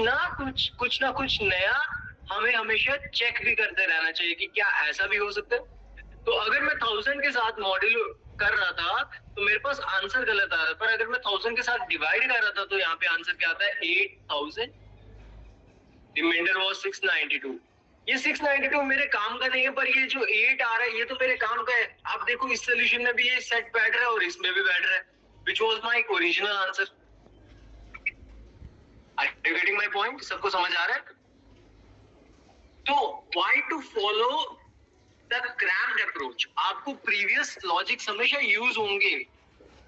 ना कुछ नया हमें हमेशा चेक भी करते रहना चाहिए कि क्या ऐसा भी हो सकता है। तो अगर मैं 1000 के साथ मॉड्यूल कर रहा था तो मेरे पास आंसर गलत आ रहा था, पर अगर मैं 1000 के साथ डिवाइड कर रहा था तो यहाँ पे आंसर क्या आता है, 8000, रिमाइंडर वाज 692। ये 692 मेरे काम का नहीं है, पर ये जो 8 आ रहा है ये तो मेरे काम का है। आप देखो इस सोल्यूशन में भी ये सेट बैठ रहा है और इसमें भी बैठ रहा है, which was my original answer. Are you getting my point? सबको समझ आ रहा है? तो why to follow the crammed approach? आपको प्रीवियस लॉजिक्स हमेशा यूज होंगे,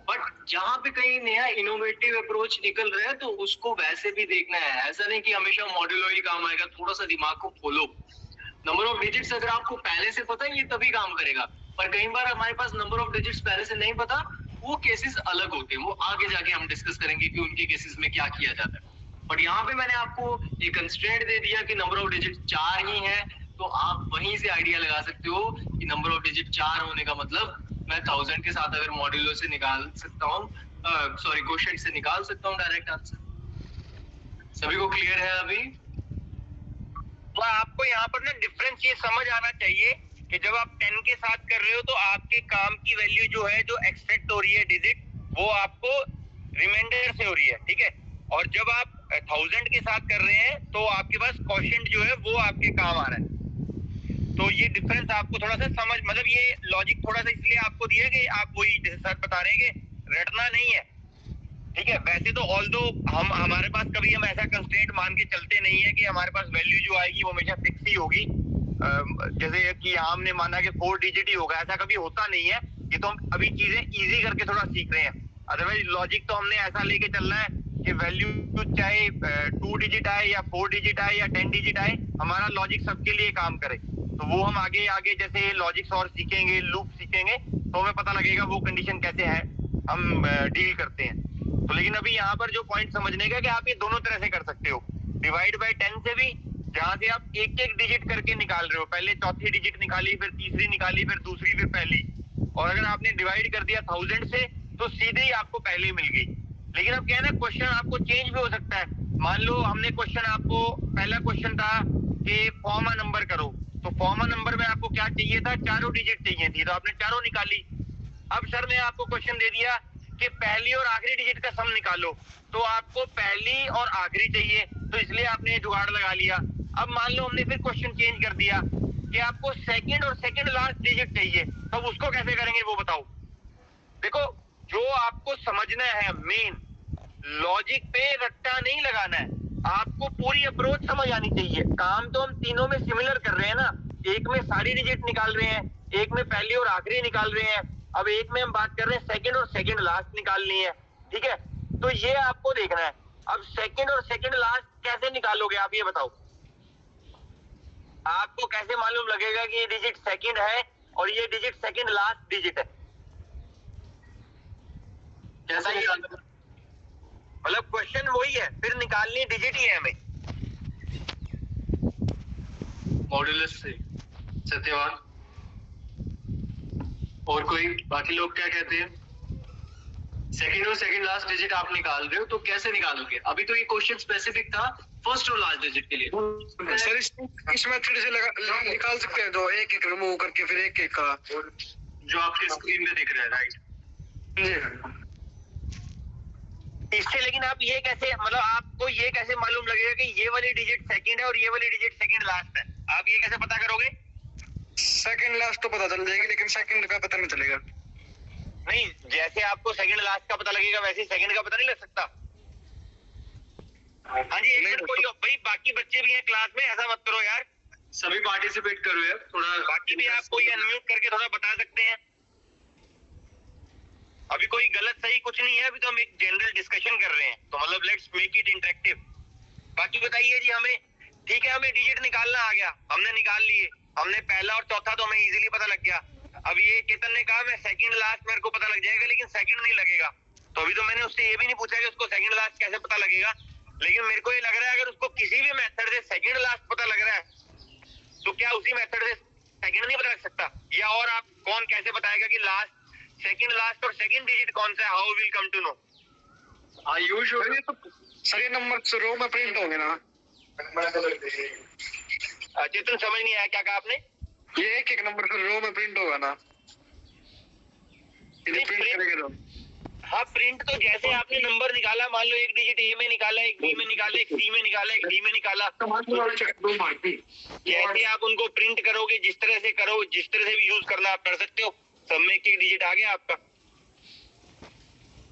बट जहां पे कहीं नया इनोवेटिव अप्रोच निकल रहा है तो उसको वैसे भी देखना है। ऐसा नहीं कि हमेशा मॉड्यूलो ही काम आएगा, थोड़ा सा दिमाग को खोलो। नंबर ऑफ डिजिट्स अगर आपको पहले से पता है ये तभी काम करेगा, पर कई बार हमारे पास नंबर ऑफ डिजिट्स पहले से नहीं पता, वो केसेस अलग होते हैं, वो आगे जाके हम डिस्कस करेंगे कि उनके केसेस में क्या किया जाता है। बट यहाँ पे मैंने आपको एक कंस्ट्रेंट दे दिया कि नंबर ऑफ डिजिट 4 ही है, तो आप वहीं से आइडिया लगा सकते हो कि नंबर ऑफ डिजिट 4 होने का मतलब मैं 1000 के साथ अगर मॉड्यूलो से निकाल सकता हूँ, सॉरी क्वोशिएंट से निकाल सकता हूँ डायरेक्ट आंसर। सभी को क्लियर है अभी? तो आपको यहाँ पर ना डिफरेंस ये समझ आना चाहिए कि जब आप 10 के साथ कर रहे हो तो आपके काम की वैल्यू जो है, जो एक्सट्रैक्ट हो रही है डिजिट, वो आपको रिमाइंडर से हो रही है, ठीक है। और जब आप 1000 के साथ कर रहे हैं तो आपके पास क्वोशिएंट जो है वो आपके काम आ रहा है। तो ये डिफरेंस आपको थोड़ा सा समझ, मतलब ये लॉजिक थोड़ा सा इसलिए आपको दिया कि आप वही जैसे सर बता रहे हैं कि रटना नहीं है, ठीक है। वैसे तो ऑल्दो हमारे पास कभी हम ऐसा कंस्ट्रेंट मान के चलते नहीं है कि हमारे पास वैल्यू जो आएगी वो हमेशा फिक्स ही होगी। जैसे कि हमने माना कि 4 डिजिट ही होगा, ऐसा कभी होता नहीं है। ये तो हम अभी चीजें इजी करके थोड़ा सीख रहे हैं, अदरवाइज लॉजिक तो हमने ऐसा लेके चलना है कि वैल्यू चाहे 2 डिजिट आए या 4 डिजिट आए या 10 डिजिट आए, हमारा लॉजिक सबके लिए काम करे। तो वो हम आगे आगे जैसे लॉजिक्स और सीखेंगे, लूप सीखेंगे, तो हमें पता लगेगा वो कंडीशन कैसे है हम डील करते हैं। तो लेकिन अभी यहाँ पर जो पॉइंट समझने का कि आप ये दोनों तरह से कर सकते हो, डिवाइड बाय 10 से भी, जहां से आप एक एक डिजिट करके निकाल रहे हो, पहले चौथी डिजिट निकाली, फिर तीसरी निकाली, फिर दूसरी, फिर पहली। और अगर आपने डिवाइड कर दिया 1000 से तो सीधे ही आपको पहली मिल गई। लेकिन अब क्या है ना, क्वेश्चन आपको चेंज भी हो सकता है। मान लो हमने क्वेश्चन आपको, पहला क्वेश्चन था कि फॉर्म अ नंबर करो, तो फॉर्म अ नंबर में आपको क्या चाहिए था, चारों डिजिट चाहिए थी, तो आपने चारों निकाली। अब सर ने आपको क्वेश्चन दे दिया कि पहली और आखिरी डिजिट का सम निकालो, तो आपको पहली और आखिरी चाहिए, तो इसलिए आपने जुगाड़ लगा लिया। अब मान लो हमने फिर क्वेश्चन चेंज कर दिया कि आपको सेकंड और सेकंड लास्ट डिजिट चाहिए, तब उसको कैसे करेंगे वो बताओ। देखो, जो आपको समझना है मेन, लॉजिक पे रट्टा नहीं लगाना है, आपको पूरी अप्रोच समझ आनी चाहिए। काम तो हम तीनों में सिमिलर कर रहे हैं ना, एक में सारी डिजिट निकाल रहे हैं, एक में पहली और आखिरी निकाल रहे हैं, अब एक में हम बात कर रहे हैं सेकंड और सेकंड लास्ट निकालनी है, ठीक है। तो ये आपको देखना है। अब सेकंड और सेकंड लास्ट कैसे निकालोगे आप ये बताओ। आपको कैसे मालूम लगेगा कि ये डिजिट सेकंड है और ये डिजिट सेकंड लास्ट डिजिट है? कैसे निकालना? मतलब क्वेश्चन वही है, फिर निकालनी डिजिट ही है हमें। मॉड्यूलस से। सत्यवान और कोई बाकी लोग क्या कहते हैं? सेकंड और सेकंड लास्ट डिजिट आप निकाल रहे हो तो कैसे निकालोगे? अभी तो ये क्वेश्चन स्पेसिफिक था फर्स्ट और लास्ट डिजिट के लिए। सर इस मेथड से निकाल सकते हैं, तो एक एक रिमूव करके फिर एक एक का, जो आपके स्क्रीन पे दिख रहा है, राइट? जी। इससे लेकिन आप ये कैसे, मतलब आपको ये कैसे मालूम लगेगा कि ये वाली डिजिट सेकंड है और ये वाली डिजिट सेकंड लास्ट है? आप ये कैसे पता करोगे? सेकंड लास्ट तो पता चल जाएगी, लेकिन सेकंड का पता नहीं चलेगा। नहीं, जैसे आपको सेकंड लास्ट का पता लगेगा वैसे सेकंड का पता नहीं लग सकता। हाँ जी, एक मिनट, कोई भाई बाकी बच्चे भी हैं क्लास में, ऐसा मत करो यार। सभी पार्टिसिपेट करो यार थोड़ा। बाकी भी आप कोई अनम्यूट करके थोड़ा बता सकते हैं। अभी कोई गलत सही कुछ नहीं है, अभी तो हम एक जनरल डिस्कशन कर रहे हैं, तो मतलब लेट्स मेक इट इंटरेक्टिव। बाकी बताइए जी, हमें ठीक है, हमें डिजिट निकालना आ गया, हमने निकाल लिए, हमने पहला और चौथा तो हमें इजीली पता लग गया। अब ये चेतन ने कहा मैं सेकंड लास्ट मेरे को पता लग जाएगा, लेकिन सेकंड नहीं लगेगा। तो अभी तो मैंने उससे ये भी नहीं पूछा कि उसको सेकंड लास्ट कैसे पता लगेगा, लेकिन मेरे को ये लग रहा है अगर उसको किसी भी मेथड से सेकंड लास्ट पता लग रहा है तो क्या उसी मेथड से सेकंड नहीं पता लग सकता? या और आप कौन कैसे बताएगा कि लास्ट, सेकंड लास्ट और सेकंड डिजिट कौन सा है? How will come to know? Ayush sir ये तो सर ये नंबर रो में प्रिंट होंगे ना? चेतन समझ नहीं आया, क्या कहा आपने? ये एक एक नंबर रो में प्रिंट होगा ना? नहीं, प्रिंट करेंगे तो हाँ, प्रिंट तो जैसे आपने नंबर निकाला, मान लो एक डिजिट ए में निकाला, एक बी में निकाला, एक सी में निकाला, एक डी में निकाला, जैसे आप उनको प्रिंट करोगे, जिस तरह से करो, जिस तरह से भी यूज करना आप कर सकते हो। सब में एक डिजिट आ गया आपका।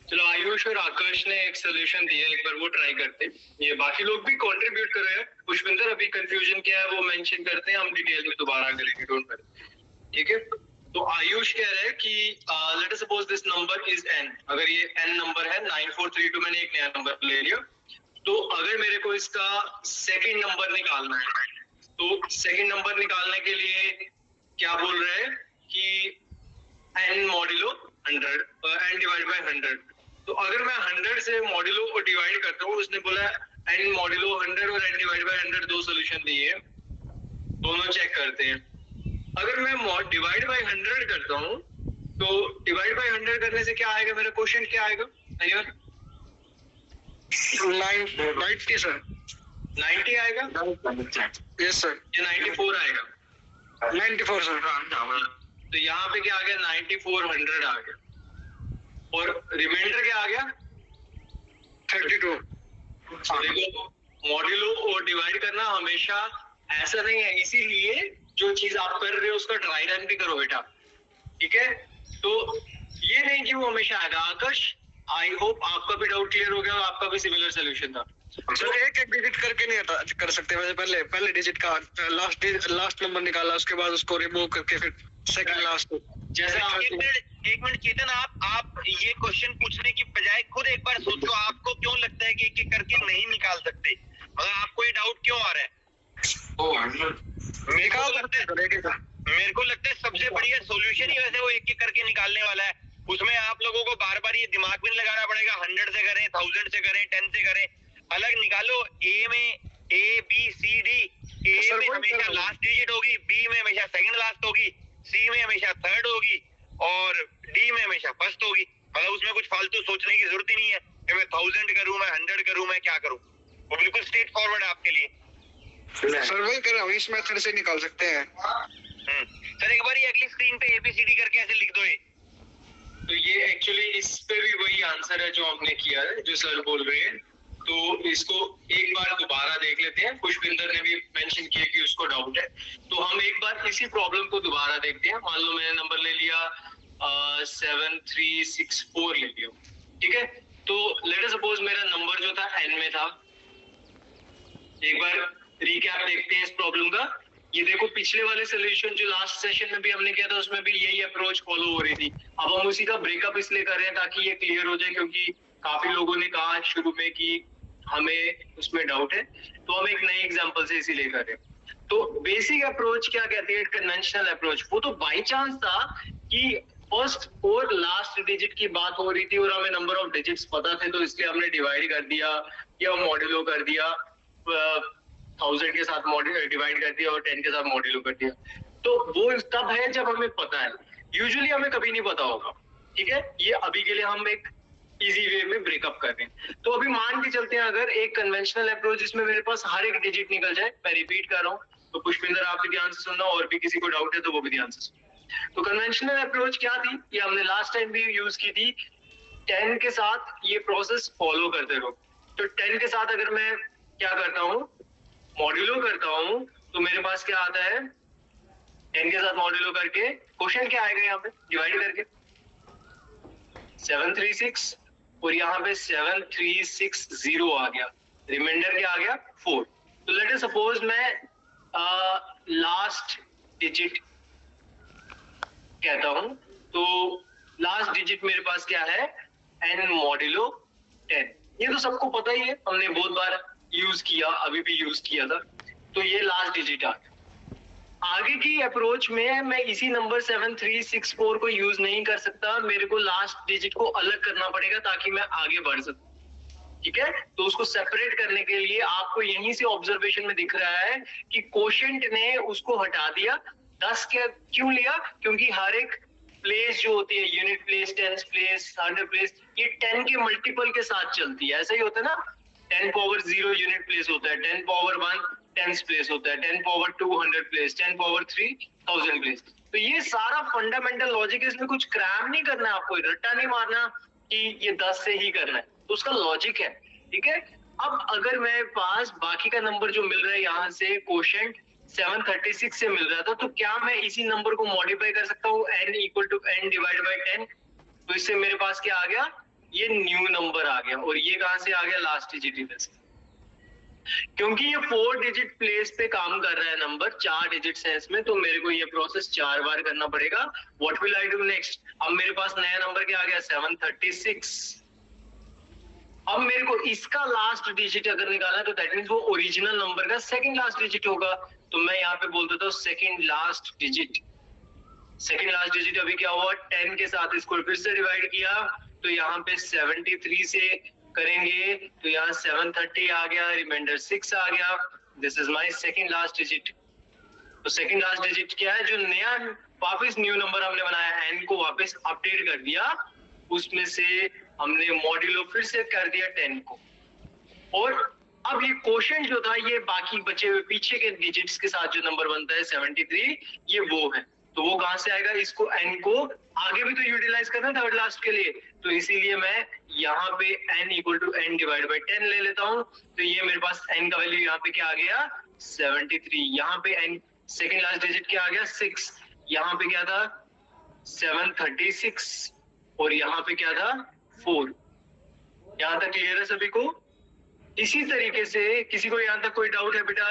चलो आयुष और आकाश ने एक सोल्यूशन दिया, एक बार वो ट्राई करते हैं। ये बाकी लोग भी कंट्रीब्यूट कर रहे हैं। पुष्पिंदर अभी कंफ्यूजन क्या है वो मेंशन करते हैं, हम डिटेल में दोबारा करेंगे, डोंट वरी, ठीक है। तो आयुष कह रहे हैं कि let us suppose this number is n, अगर ये n नंबर है 9432, मैंने एक नया नंबर ले लिया, तो अगर मेरे को इसका सेकंड नंबर निकालना है तो सेकंड नंबर निकालने के लिए क्या बोल रहे हैं कि n modulo 100, n divide by 100। तो अगर मैं 100 से मॉड्यूलो को डिवाइड करता हूँ, उसने बोला n मॉड्यूलो 100 और n डिवाइड बाय 100 दो सॉल्यूशन दिए, दोनों चेक करते हैं। अगर मैं डिवाइड बाय 100 करता हूँ तो डिवाइड बाय 100 करने से क्या आएगा, मेरा क्वेश्चन क्या आएगा? 90 सर। 90 आएगा यस सर। या 94 आएगा? 94 सर। तो यहाँ पे क्या आ गया, 9400 आ गया, और रिमाइंडर क्या आ गया, 32। तो देखो मॉड्यूलो और डिवाइड करना हमेशा ऐसा नहीं है, इसीलिए जो चीज आप कर रहे हो उसका ट्राई रन भी करो बेटा, ठीक है। तो ये नहीं कि वो हमेशा आएगा। आकाश, आई होप आपका भी डाउट क्लियर हो गया, आपका भी सिमिलर सोल्यूशन था। सर एक एक डिजिट करके नहीं कर सकते, वैसे पहले डिजिट का लास्ट नंबर निकाला, उसके बाद उसको रिमूव करके फिर सेकंड लास्ट। जैसे आप एक मिनट चेतन, आप ये क्वेश्चन पूछने की बजाय खुद एक बार सोचो, आपको क्यों लगता है कि एक एक करके नहीं निकाल सकते? मतलब आपको ये डाउट क्यों आ रहा है? मेरे को लगता है सबसे बढ़िया सॉल्यूशन ही वैसे वो एक एक करके निकालने वाला है। उसमें आप लोगों को बार बार ये दिमाग में लगाना पड़ेगा, 100 से करें, 1000 से करें, 10 से करें, अलग निकालो। ए में ए बी सी डी, ए में हमेशा लास्ट डिजिट होगी, बी में हमेशा सेकंड लास्ट होगी, सी में हमेशा थर्ड होगी और डी में हमेशा फर्स्ट होगी। मतलब उसमें कुछ फालतू सोचने की जरूरत ही नहीं है कि मैं 1000 करूं, मैं 100 करूं, मैं क्या करूं। वो बिल्कुल स्ट्रेट फॉरवर्ड है आपके लिए। सर वही कर रहा हूँ, इस मेथड से निकाल सकते हैं। सर एक बार ये अगली स्क्रीन पे एबीसीडी करके ऐसे लिख दो ये। तो ये एक्चुअली इस पे भी वही आंसर है जो हमने किया है, जो सर बोल रहे हैं। तो इसको एक बार दोबारा देख लेते हैं। पुष्पिंदर ने भी मेंशन किया कि उसको डाउट है, तो हम एक बार इसी प्रॉब्लम को दोबारा देखते हैं। मान लो मैंने नंबर ले लिया 7364 ले लिया, ठीक है। तो लेट अस सपोज मेरा नंबर जो था n में था। एक बार रिकैप देखते हैं इस प्रॉब्लम का। ये देखो पिछले वाले सोल्यूशन जो लास्ट सेशन में भी हमने किया था उसमें भी यही अप्रोच फॉलो हो रही थी। अब हम उसी का ब्रेकअप इसलिए कर रहे हैं ताकि ये क्लियर हो जाए, क्योंकि काफी लोगों ने कहा शुरू में कि हमें उसमें डाउट है, तो हम एक नए एग्जांपल से इसीलिए कर रहे हैं। तो बेसिक अप्रोच क्या कहती है, कन्वेंशनल अप्रोच। वो तो बाई चांस था कि फर्स्ट और लास्ट डिजिट की बात हो रही थी और हमें नंबर ऑफ डिजिट्स पता थे, तो इसलिए हमने डिवाइड कर दिया या मॉड्यूलो कर दिया, 1000 के साथ डिवाइड कर दिया और 10 के साथ मॉड्यूलो कर दिया। तो वो तब है जब हमें पता है, यूजुअली हमें कभी नहीं पता होगा, ठीक है। ये अभी के लिए हम एक इजी वे में ब्रेकअप कर रहे हैं। तो अभी मान के चलते हैं अगर एक कन्वेंशनल अप्रोच जिसमें मेरे पास हर एक डिजिट निकल जाए, मैं रिपीट कर रहा हूँ, तो पुष्पिंदर आप भी ध्यान से सुनना, और भी किसी को डाउट है तो वो भी ध्यान से सुनना। तो कन्वेंशनल अप्रोच क्या थी, ये हमने लास्ट टाइम भी यूज की थी। 10 के साथ ये प्रोसेस फॉलो करते रहो। तो 10 के साथ अगर मैं क्या करता हूँ, मॉड्यूलो करता हूँ, तो मेरे पास क्या आता है, 10 के साथ मॉड्यूलो करके क्वेश्चन क्या आएगा यहाँ पे डिवाइड करके 736 और यहाँ पे 7360 आ गया, रिमाइंडर क्या आ गया 4। तो लेट अस सपोज मैं लास्ट डिजिट कहता हूं, तो लास्ट डिजिट मेरे पास क्या है n मॉड्यूलो 10। ये तो सबको पता ही है, हमने बहुत बार यूज किया, अभी भी यूज किया था। तो ये लास्ट डिजिट आ गया। आगे की अप्रोच में मैं इसी नंबर 7364 को यूज नहीं कर सकता, मेरे को लास्ट डिजिट को अलग करना पड़ेगा ताकि मैं आगे बढ़ सकूं। ठीक है, तो उसको सेपरेट करने के लिए आपको यहीं से ऑब्जर्वेशन में दिख रहा है कि कोशेंट ने उसको हटा दिया। 10 के क्यों लिया, क्योंकि हर एक प्लेस जो होती है, unit place, tens place, hundred place, ये 10 के मल्टीपल के साथ चलती है। ऐसा ही होता है ना, 10 पावर 0 यूनिट प्लेस होता है, 10 पावर 1 टेंस प्लेस होता है, 10 पावर 2 100 प्लेस, 10 पावर 3 1000 प्लेस। तो ये सारा फंडामेंटल लॉजिक है, इसमें कुछ क्रैम नहीं करना, आपको रट्टा नहीं मारना कि ये 10 से ही करना है, तो उसका लॉजिक है। ठीक है, अब अगर मेरे पास बाकी का नंबर जो मिल रहा है यहाँ से कोशेंट 736 से मिल रहा था, तो क्या मैं इसी नंबर को मॉडिफाई कर सकता हूँ n equal to n divide by 10। तो इससे मेरे पास क्या आ गया, ये न्यू नंबर आ गया। और ये कहां से आ गया, लास्ट डिजिट में से, क्योंकि ये 4 डिजिट प्लेस पे काम कर रहा है नंबर, 4 डिजिट है इसमें, तो मेरे को ये प्रोसेस 4 बार करना पड़ेगा। What will I do next, अब मेरे पास नया नंबर क्या आ गया 736। अब मेरे को इसका लास्ट डिजिट अगर निकालना है तो दैट मींस वो ओरिजिनल नंबर का सेकंड लास्ट डिजिट होगा। तो मैं यहाँ पे बोल देता हूँ second last digit. Second last digit अभी क्या हुआ, 10 के साथ इसको फिर से डिवाइड किया, तो यहाँ पे 73 से करेंगे तो यहाँ 730 आ गया, रिमाइंडर 6 आ गया। This is my second last digit. तो सेकंड लास्ट डिजिट क्या है, जो नया वापस न्यू नंबर हमने बनाया n को वापस अपडेट कर दिया, उसमें से हमने मॉड्यूलो फिर से कर दिया 10 को। और अब ये क्वोशंट जो था, ये बाकी बचे हुए पीछे के डिजिट्स के साथ जो नंबर बनता है 73, ये वो है। तो वो कहां से आएगा, इसको n को आगे भी तो यूटिलाइज करना है थर्ड लास्ट के लिए, तो इसीलिए मैं यहाँ पे n equal to n divide by 10 ले लेता हूँ। तो ये मेरे पास n का वैल्यू यहाँ पे क्या आ गया 73। यहाँ पे n सेकेंड लास्ट डिजिट क्या आ गया 6, यहाँ पे क्या था 736 और यहाँ पे क्या था 4। यहाँ तक क्लियर है सभी को। इसी तरीके से किसी को यहाँ तक कोई डाउट है बेटा?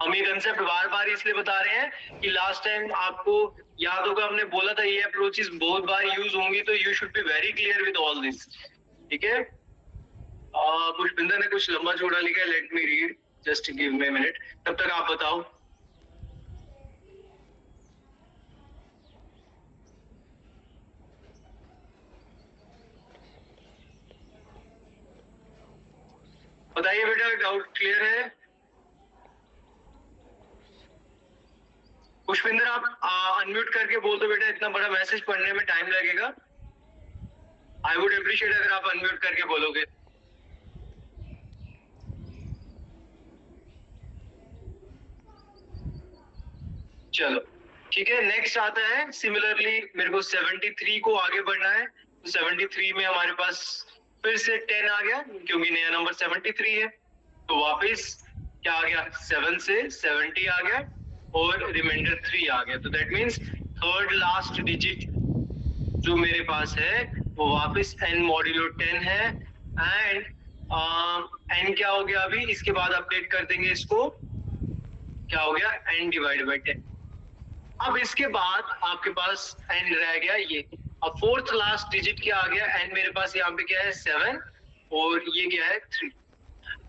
हम ये कंसेप्ट बार बार इसलिए बता रहे हैं कि लास्ट टाइम आपको याद होगा, हमने बोला था ये अप्रोचेस बहुत बार यूज होंगी, तो you should be very clear with all this. ठीक है, पुष्पिंदर ने कुछ लंबा चौड़ा लिखा है, let me read, just give me minute, तब तक आप बताओ। बताइए बेटा, डाउट क्लियर है? पुष्पिंदर आप अनम्यूट करके बोल दो बेटा, इतना बड़ा मैसेज पढ़ने में टाइम लगेगा। आई वुड अप्रिशिएट अगर आप अनम्यूट करके बोलोगे। चलो ठीक है, नेक्स्ट आता है सिमिलरली मेरे को 73 को आगे बढ़ना है। तो 73 में हमारे पास फिर से 10 आ गया, क्योंकि नया नंबर 73 है। तो वापस क्या आ गया, 7 से 70 आ गया और रिमाइंडर 3 आ गया। तो that means third last digit जो मेरे पास है वो वापस n मॉड्यूलो 10 है। एंड n क्या हो गया अभी, इसके बाद अपडेट कर देंगे इसको, क्या हो गया n डिवाइड बाई 10। अब इसके बाद आपके पास n रह गया ये। अब फोर्थ लास्ट डिजिट क्या आ गया, n मेरे पास यहाँ पे क्या है 7 और ये क्या है 3।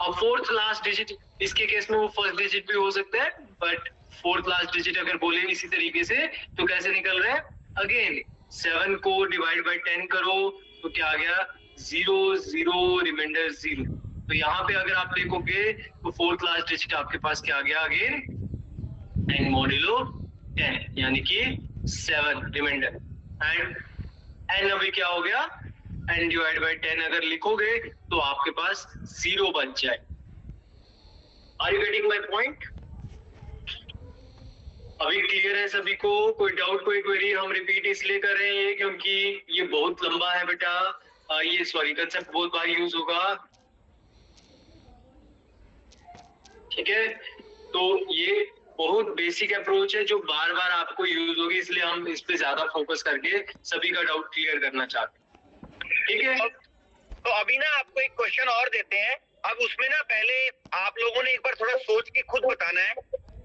अब फोर्थ लास्ट डिजिट, इसके केस में वो फर्स्ट डिजिट भी हो सकता है, बट फोर्थ लास्ट डिजिट अगर बोले इसी तरीके से तो कैसे निकल रहा है, अगेन 7 को डिवाइड बाई 10 करो तो क्या आ गया 0 0 रिमाइंडर 0। तो यहाँ पे अगर आप देखोगे तो फोर्थ लास्ट डिजिट आपके पास क्या आ गया, अगेन n मॉड्यूलो 10 यानी कि 7 रिमाइंडर। एंड n अभी क्या हो गया, n डिवाइड बाई 10 अगर लिखोगे तो आपके पास 0 बच जाए। Are you getting my point? अभी क्लियर है सभी को? कोई डाउट, कोई क्वेरी? हम रिपीट इसलिए कर रहे हैं क्योंकि ये बहुत लंबा है बेटा, ये सॉरी कंसेप्ट बहुत बार यूज होगा, ठीक है? तो ये बहुत बेसिक अप्रोच है जो बार बार आपको यूज होगी, इसलिए हम इस पे ज्यादा फोकस करके सभी का डाउट क्लियर करना चाहते हैं, ठीक है? तो अभी ना आपको एक क्वेश्चन और देते हैं। अब उसमें ना पहले आप लोगों ने एक बार थोड़ा सोच के खुद बताना है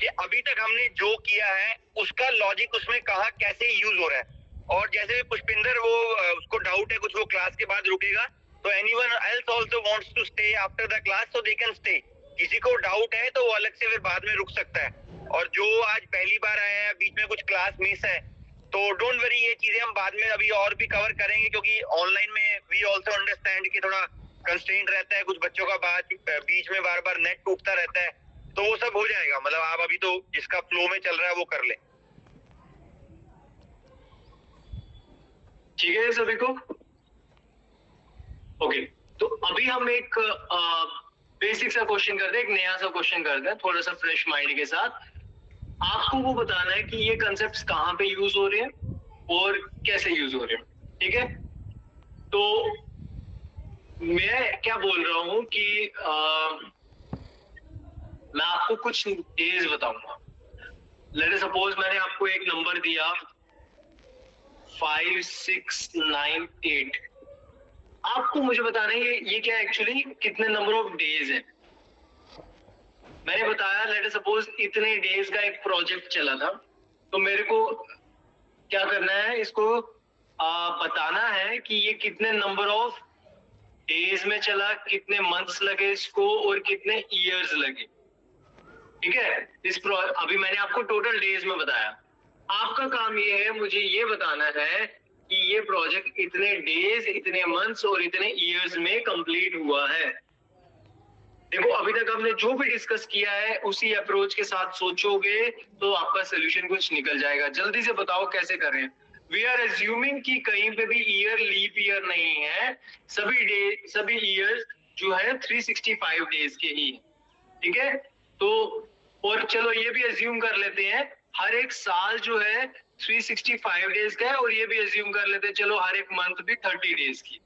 कि अभी तक हमने जो किया है उसका लॉजिक उसमें कहाँ कैसे यूज हो रहा है। और जैसे पुष्पिंदर वो उसको डाउट है कुछ, वो क्लास के बाद रुकेगा, तो anyone else also wants to stay after the class so they can stay. किसी को डाउट है तो वो अलग से फिर बाद में रुक सकता है। और जो आज पहली बार आए हैं, बीच में कुछ क्लास मिस है, तो डोंट वरी, ये चीजें हम बाद में अभी और भी कवर करेंगे, क्योंकि ऑनलाइन में वी आल्सो अंडरस्टैंड कि थोड़ा कंस्ट्रेंट रहता है, कुछ बच्चों का बात बीच में बार बार नेट टूटता रहता है, तो वो सब हो जाएगा। मतलब आप अभी तो जिसका फ्लो में चल रहा है वो कर ले। ठीक है सभी को? ओके, तो अभी हम एक बेसिक सा क्वेश्चन करते हैं, एक नया सा क्वेश्चन करते हैं थोड़ा सा फ्रेश माइंड के साथ। आपको वो बताना है कि ये कंसेप्ट्स कहाँ पे यूज हो रहे हैं और कैसे यूज हो रहे हैं, ठीक है? तो मैं क्या बोल रहा हूँ कि मैं आपको कुछ डेज बताऊंगा। लेट अस सपोज मैंने आपको एक नंबर दिया 5, 6, 9, 8। आपको मुझे बताना है ये क्या एक्चुअली कितने नंबर ऑफ डेज है। मैंने बताया लेट अस सपोज इतने डेज का एक प्रोजेक्ट चला था, तो मेरे को क्या करना है, इसको बताना है कि ये कितने नंबर ऑफ डेज में चला, कितने मंथ्स लगे इसको और कितने ईयर्स लगे, ठीक है? अभी मैंने आपको टोटल डेज में बताया। आपका काम ये है, मुझे ये बताना है कि ये प्रोजेक्ट इतने डेज, इतने मंथ्स और इतने ईयर्स में कंप्लीट हुआ है। देखो अभी तक हमने जो भी डिस्कस किया है उसी अप्रोच के साथ सोचोगे तो आपका सोल्यूशन कुछ निकल जाएगा। जल्दी से बताओ कैसे करें। वी आर एज्यूमिंग कि कहीं पे भी ईयर लीप ईयर नहीं है, सभी ईयर जो है 365 डेज के ही, ठीक है? तो और चलो ये भी एज्यूम कर लेते हैं हर एक साल जो है 365 डेज का है, और ये भी एज्यूम कर लेते हैं चलो हर एक मंथ भी 30 डेज की,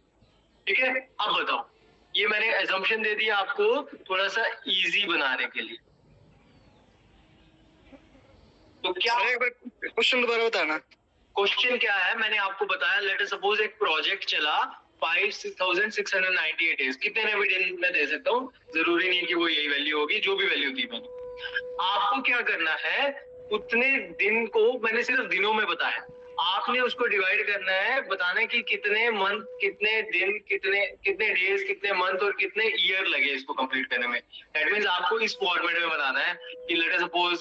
ठीक है? अब बताओ, ये मैंने एजम्पशन दे दिया आपको थोड़ा सा इजी बनाने के लिए। तो क्या क्वेश्चन दोबारा बताना। क्वेश्चन क्या है, मैंने आपको बताया लेट अस सपोज एक प्रोजेक्ट चला 5698 डेज, कितने भी दिन में दे सकता हूँ, जरूरी नहीं कि वो यही वैल्यू होगी, जो भी वैल्यू दी मैंने। आपको क्या करना है, उतने दिन को मैंने सिर्फ दिनों में बताया, आपने उसको डिवाइड करना है, बताना है कि कितने मंथ, कितने दिन, कितने डेज, कितने मंथ और कितने ईयर लगे इसको कंप्लीट करने में। दैट मींस आपको इस फॉर्मेट में बताना है कि लेट अस सपोज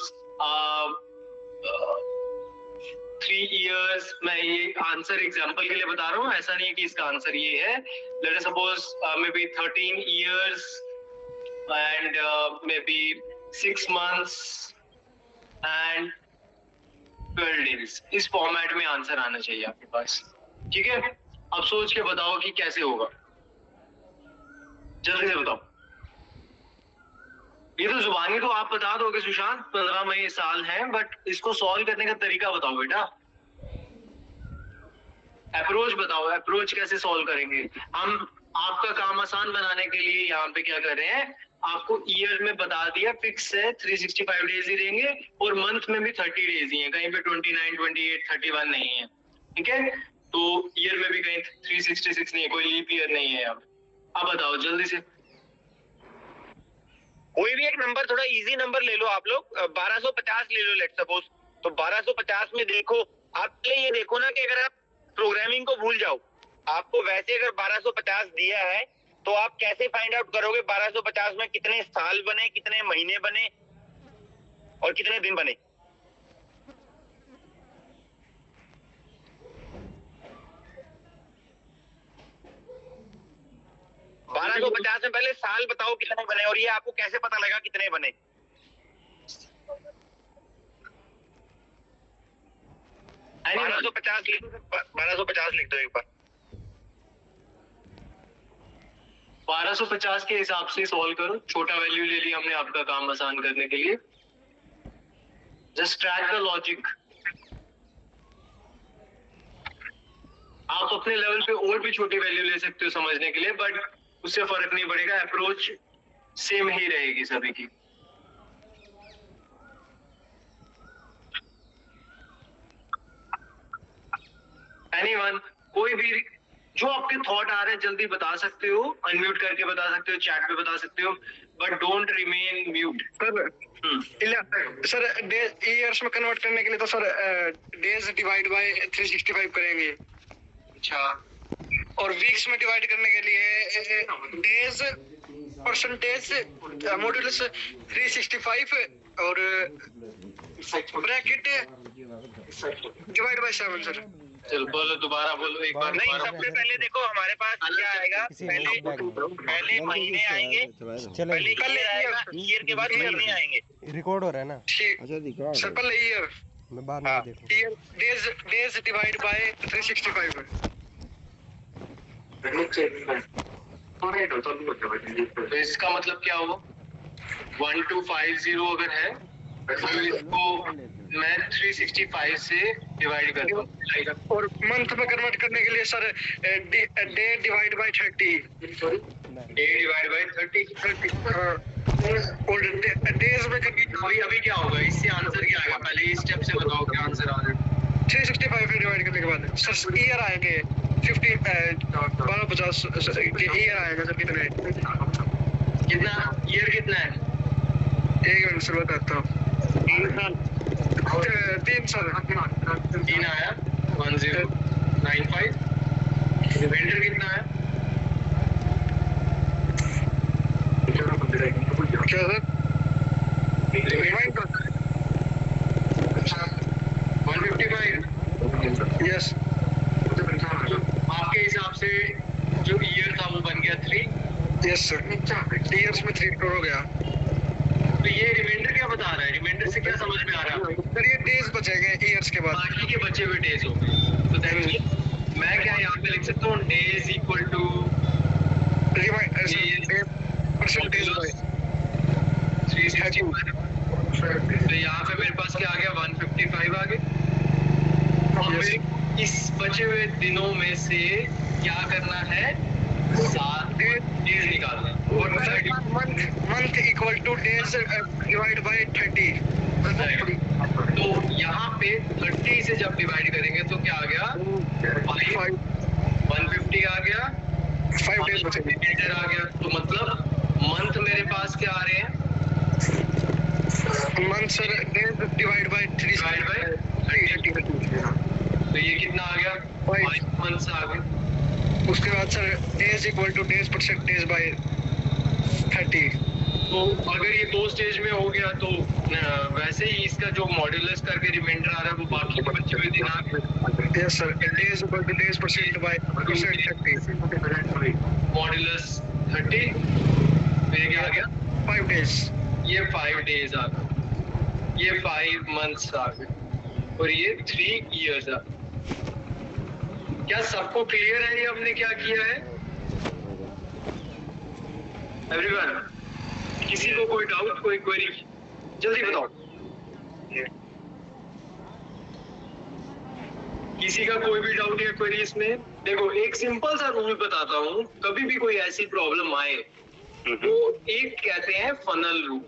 3 इयर्स। मैं ये आंसर एग्जांपल के लिए बता रहा हूँ, ऐसा नहीं है कि इसका आंसर ये है। Let us suppose may be 13 years and may be 6 months and 12 days। इस फॉर्मेट में आंसर आना चाहिए आपके पास, ठीक है? अब सोच के बताओ कि कैसे होगा, जल्दी से बताओ। ये तो जुबानी तो आप बता दोगे सुशांत, 15 मई साल है, बट इसको सॉल्व करने का तरीका बताओ बेटा, अप्रोच बताओ, अप्रोच कैसे सॉल्व करेंगे हम। आपका काम आसान बनाने के लिए यहाँ पे क्या कर रहे हैं, आपको ईयर में बता दिया फिक्स है 365 डेज ही देंगे, और मंथ में भी 30 डेज ही है, कहीं पे 29, 28, 31 नहीं है, ठीक है? तो ईयर में भी कहीं 366 नहीं है, कोई लीप ईयर नहीं है। अब बताओ जल्दी से। कोई भी एक नंबर, थोड़ा इजी नंबर ले लो आप लोग, 1250 ले लो लेट सपोज। तो 1250 में देखो, आप ये देखो ना कि अगर आप प्रोग्रामिंग को भूल जाओ, आपको वैसे अगर 1250 दिया है तो आप कैसे फाइंड आउट करोगे 1250 में कितने साल बने, कितने महीने बने और कितने दिन बने? बारह सौ पचास में पहले साल बताओ कितने बने, और ये आपको कैसे पता लगा कितने बने? बारह सौ पचास लिख दो एक बार। 1250 के हिसाब से सॉल्व करो, छोटा वैल्यू ले लिया हमने आपका काम आसान करने के लिए। Just track the logic. आप अपने लेवल पे और भी छोटी वैल्यू ले सकते हो समझने के लिए, बट उससे फर्क नहीं पड़ेगा, अप्रोच सेम ही रहेगी सभी की। एनीवन, कोई भी जो आपके थॉट आ रहे हैं जल्दी बता सकते हो, अनम्यूट करके बता सकते हो, चैट पे बता सकते हो, but don't remain mute. Sir days years में कन्वर्ट करने के लिए तो सर डेज डिवाइड बाय 365 करेंगे। अच्छा, और वीक्स में डिवाइड करने के लिए डेज परसेंटेज मॉड्यूलस 365 और ब्रैकेट डिवाइड बाय 7 सर। चलो बोलो, दोबारा बोलो एक बार। नहीं, सबसे पहले देखो हमारे पास क्या आएगा, पहले महीने आएंगे, पहले ईयर आएगा, ईयर के बाद महीने आएंगे। रिकॉर्ड हो रहा है ना? अच्छा रिकॉर्ड सर, पहले ईयर, मैं बाद में देखूंगा। ईयर डेज डिवाइड बाय 365 तो इसका मतलब क्या हुआ? 1250 अगर है तो इसको मैं 365 से डिवाइड करता हूँ। और मंथ में कन्वर्ट करने के लिए sir day divide by 30, day divide by 30। और डेज में अभी क्या होगा, इससे आंसर क्या आएगा? पहले इस स्टेप से बताओ क्या आंसर आ रहा है। 365 में डिवाइड करने के बाद सर ईयर आएंगे 1250 ईयर आएगा सर। कितना ईयर कितना है? एक मिनट सर बताता हूँ। 3 सर 3 आया 1095। रिमाइंडर कितना है? क्या सर? रिमाइंडर 155। यस, आपके हिसाब से जो ईयर था वो बन गया 3। यस सर, ईयर्स में 3 हो गया। तो ये रिमाइंडर क्या बता रहा है? रिमाइंडर से क्या समझ में आ रहा है? सर ये डेज बचेंगे ईयर्स के बाद, बाकी के बचे हुए डेज हो गए। तो दैट मींस मैं क्या यहाँ पे लिख सकता हूँ, days equal to percentage by 365। तो यहाँ पे मेरे पास क्या आ गया? 155 आ गया। हमें इस बचे हुए दिनों में से क्या करना है? 7 डेज निकालना है। Month equal to days divide bye 30। तो यहाँ पे 30 से जब डिवाइड करेंगे तो क्या आ गया? 150 आ गया, 5 डेज बचेंगे। आ गया। तो मतलब मंथ मेरे पास क्या आ रहे हैं? Month sir days divide bye 3 divide by 30। तो ये कितना आ गया? 5 मंथ्स आ गए। उसके बाद sir days equal to days percentage by 30। तो अगर ये 2 स्टेज में हो गया तो वैसे ही इसका जो मॉड्यूलस करके रिमाइंडर आ रहा है वो बाकी के बचे हुए दिन आ गए। Yes sir, days equal to days percent by percent 30। Modulus 30। तो ये क्या आ गया? 5 डेज। ये 5 डेज आ गए, ये 5 मंथ्स आ गए, और ये 3 इयर्स आ गए। क्या सबको क्लियर है ये हमने क्या किया है? एवरीवन, किसी को कोई डाउट, कोई क्वेरी? जल्दी बताओ। किसी का कोई भी डाउट या क्वेरी इसमें? देखो एक सिंपल सा रूल बताता हूँ, कभी भी कोई ऐसी प्रॉब्लम आए तो एक कहते हैं फनल रूल।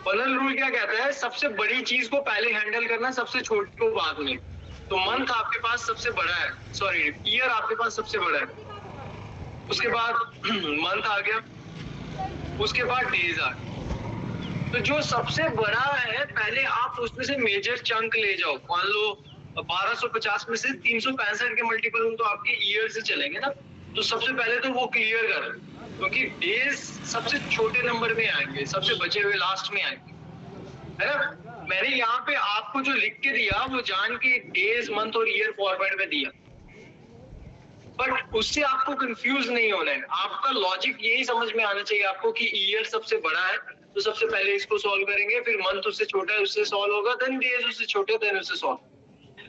फनल रूल क्या कहता है? सबसे बड़ी चीज को पहले हैंडल करना, सबसे छोटी को बाद में। तो मंथ आपके पास सबसे बड़ा है, सॉरी ईयर आपके पास सबसे बड़ा है, उसके बाद मंथ आ गया, उसके बाद डेज आ गया। तो जो सबसे बड़ा है पहले आप उसमें से मेजर चंक ले जाओ। मान लो 1250 में से 365 के मल्टीपल तो आपके ईयर से चलेंगे ना, तो सबसे पहले तो वो क्लियर कर, क्योंकि डेज सबसे छोटे नंबर में आएंगे, सबसे बचे हुए लास्ट में आएंगे, है ना। मैंने यहाँ पे आपको जो लिख के दिया वो जान के डेज, मंथ और ईयर फॉर्मेट में दिया, बट उससे आपको कंफ्यूज नहीं होना है। आपका लॉजिक यही समझ में आना चाहिए आपको कि ईयर सबसे बड़ा है तो सबसे पहले इसको सॉल्व करेंगे, फिर मंथ उससे छोटा है उससे सॉल्व होगा, देन डेज उससे छोटे देन उससे सॉल्व।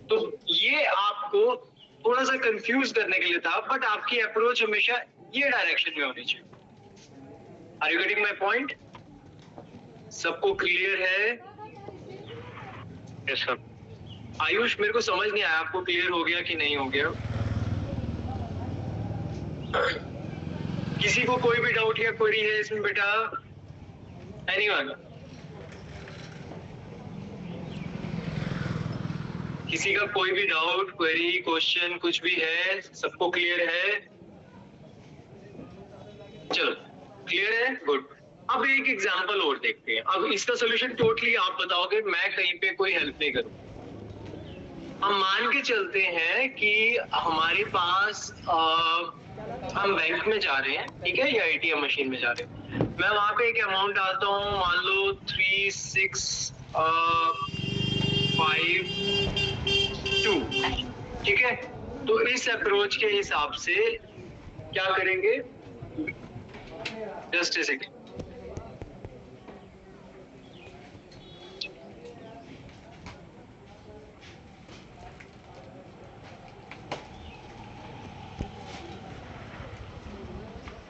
तो ये आपको थोड़ा सा कंफ्यूज करने के लिए था, बट आपकी अप्रोच हमेशा ये डायरेक्शन में होनी चाहिए। Are you getting my point? सबको क्लियर है? Yes sir. आयुष मेरे को समझ नहीं आया, आपको क्लियर हो गया कि नहीं हो गया? किसी को कोई भी डाउट या क्वेरी है इसमें बेटा? एनीवन? किसी का कोई भी डाउट, क्वेरी, क्वेश्चन कुछ भी है? सबको क्लियर है? चलो क्लियर है, गुड। अब एक एग्जांपल और देखते हैं। अब इसका सोल्यूशन टोटली आप बताओगे, मैं कहीं पे कोई हेल्प नहीं करूँ। हम मान के चलते हैं कि हमारे पास हम बैंक में जा रहे हैं, ठीक है, या एटीएम मशीन में जा रहे हैं। मैं वहां पे एक अमाउंट डालता हूँ, मान लो 3652, ठीक है। तो इस अप्रोच के हिसाब से क्या करेंगे? Just a second.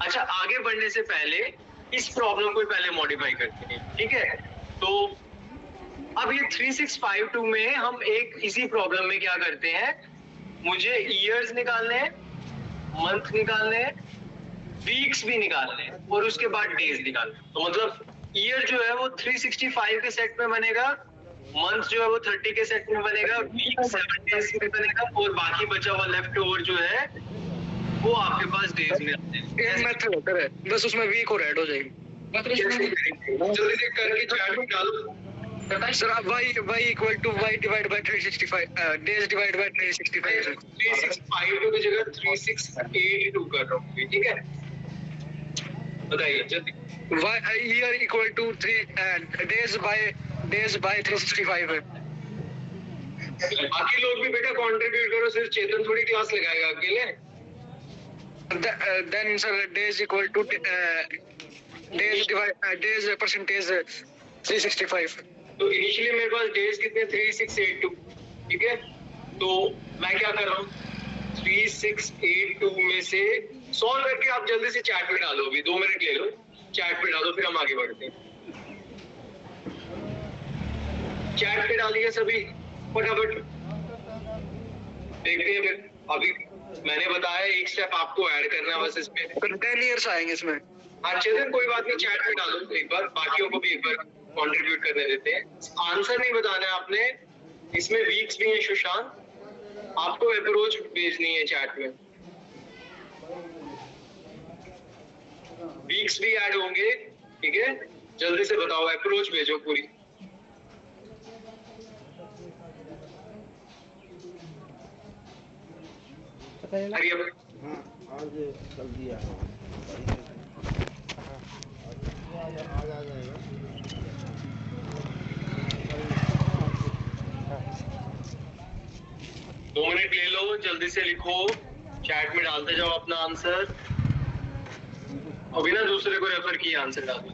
अच्छा, आगे बढ़ने से पहले इस प्रॉब्लम को पहले मॉडिफाई करते हैं, ठीक है। तो अब ये 3652 में हम एक इसी प्रॉब्लम में क्या करते हैं, मुझे ईयर्स निकालने हैं, मंथ निकालने हैं, वीक्स भी निकालने हैं, और उसके बाद डेज निकालने हैं। तो मतलब ईयर जो है वो 365 के सेट में बनेगा, मंथ जो है वो 30 के सेट में बनेगा, वीक 7 डेज में बनेगा, और बाकी बचा हुआ लेफ्ट ओवर जो है वो आपके पास डेज में आते हैं। एक मेथड होता है, बस उसमें वीक और ऐड हो जाएगी। जल्दी से करके चार्ट में डालो सर आप y equal to y divide by 365, days divide by 365 है। 365 की जगह 3682 कर रहा हूँ, ठीक है। बताइए जल्दी। y year equal to 3 days by 365 है। बाकी लोग भी बेटा कंट्रीब्यूट करो, सिर्फ चेतन थोड़ी क्लास लगाएगा अकेले। Then sir days equal to days divide days percentage 365। तो इनिशियली मेरे पास डेज कितने? 3682, ठीक है। तो मैं क्या कर रहा हूँ, 3682 में से सॉल्व करके आप जल्दी से चैट में डालो, अभी 2 मिनट ले लो, चैट में डालो, फिर हम आगे बढ़ते हैं। चैट पे डालिए सभी फटाफट, देखते हैं फिर। अभी मैंने बताया एक स्टेप आपको ऐड करना है बस इसमें। 10 इयर्स आएंगे इसमें। हाँ चेतन कोई बात नहीं, चैट में डालो एक बार, बाकियों को भी एक बार कंट्रीब्यूट करने देते हैं। आंसर नहीं बताना है आपने, इसमें वीक्स भी है सुशांत, आपको अप्रोच भेजनी है चैट में, वीक्स भी ऐड होंगे, ठीक है। जल्दी से बताओ, अप्रोच भेजो पूरी। हरी अब आज जल्दी आ जाएगा। 2 मिनट ले लो, जल्दी से लिखो, चैट में डालते जाओ अपना आंसर। अभी ना दूसरे को रेफर किया आंसर डाल दो।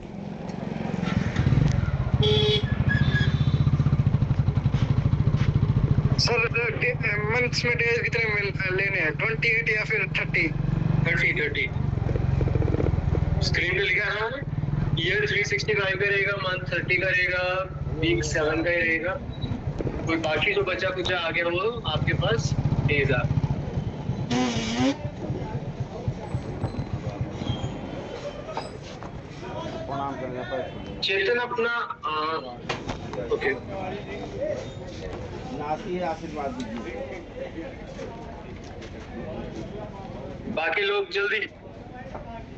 सर मंथ्स में डेज कितने लेने हैं? 28 या फिर 30? 30 स्क्रीन पे लिखा है ना, ईयर 365 का रहेगा, मंथ 30 का रहेगा, वीक 7 का रहेगा, कोई बाकी जो बचा कुछ आ गया वो आपके पास डेज आ। चेतन अपना ओके आशीर्वाद दीजिए। बाकी लोग जल्दी,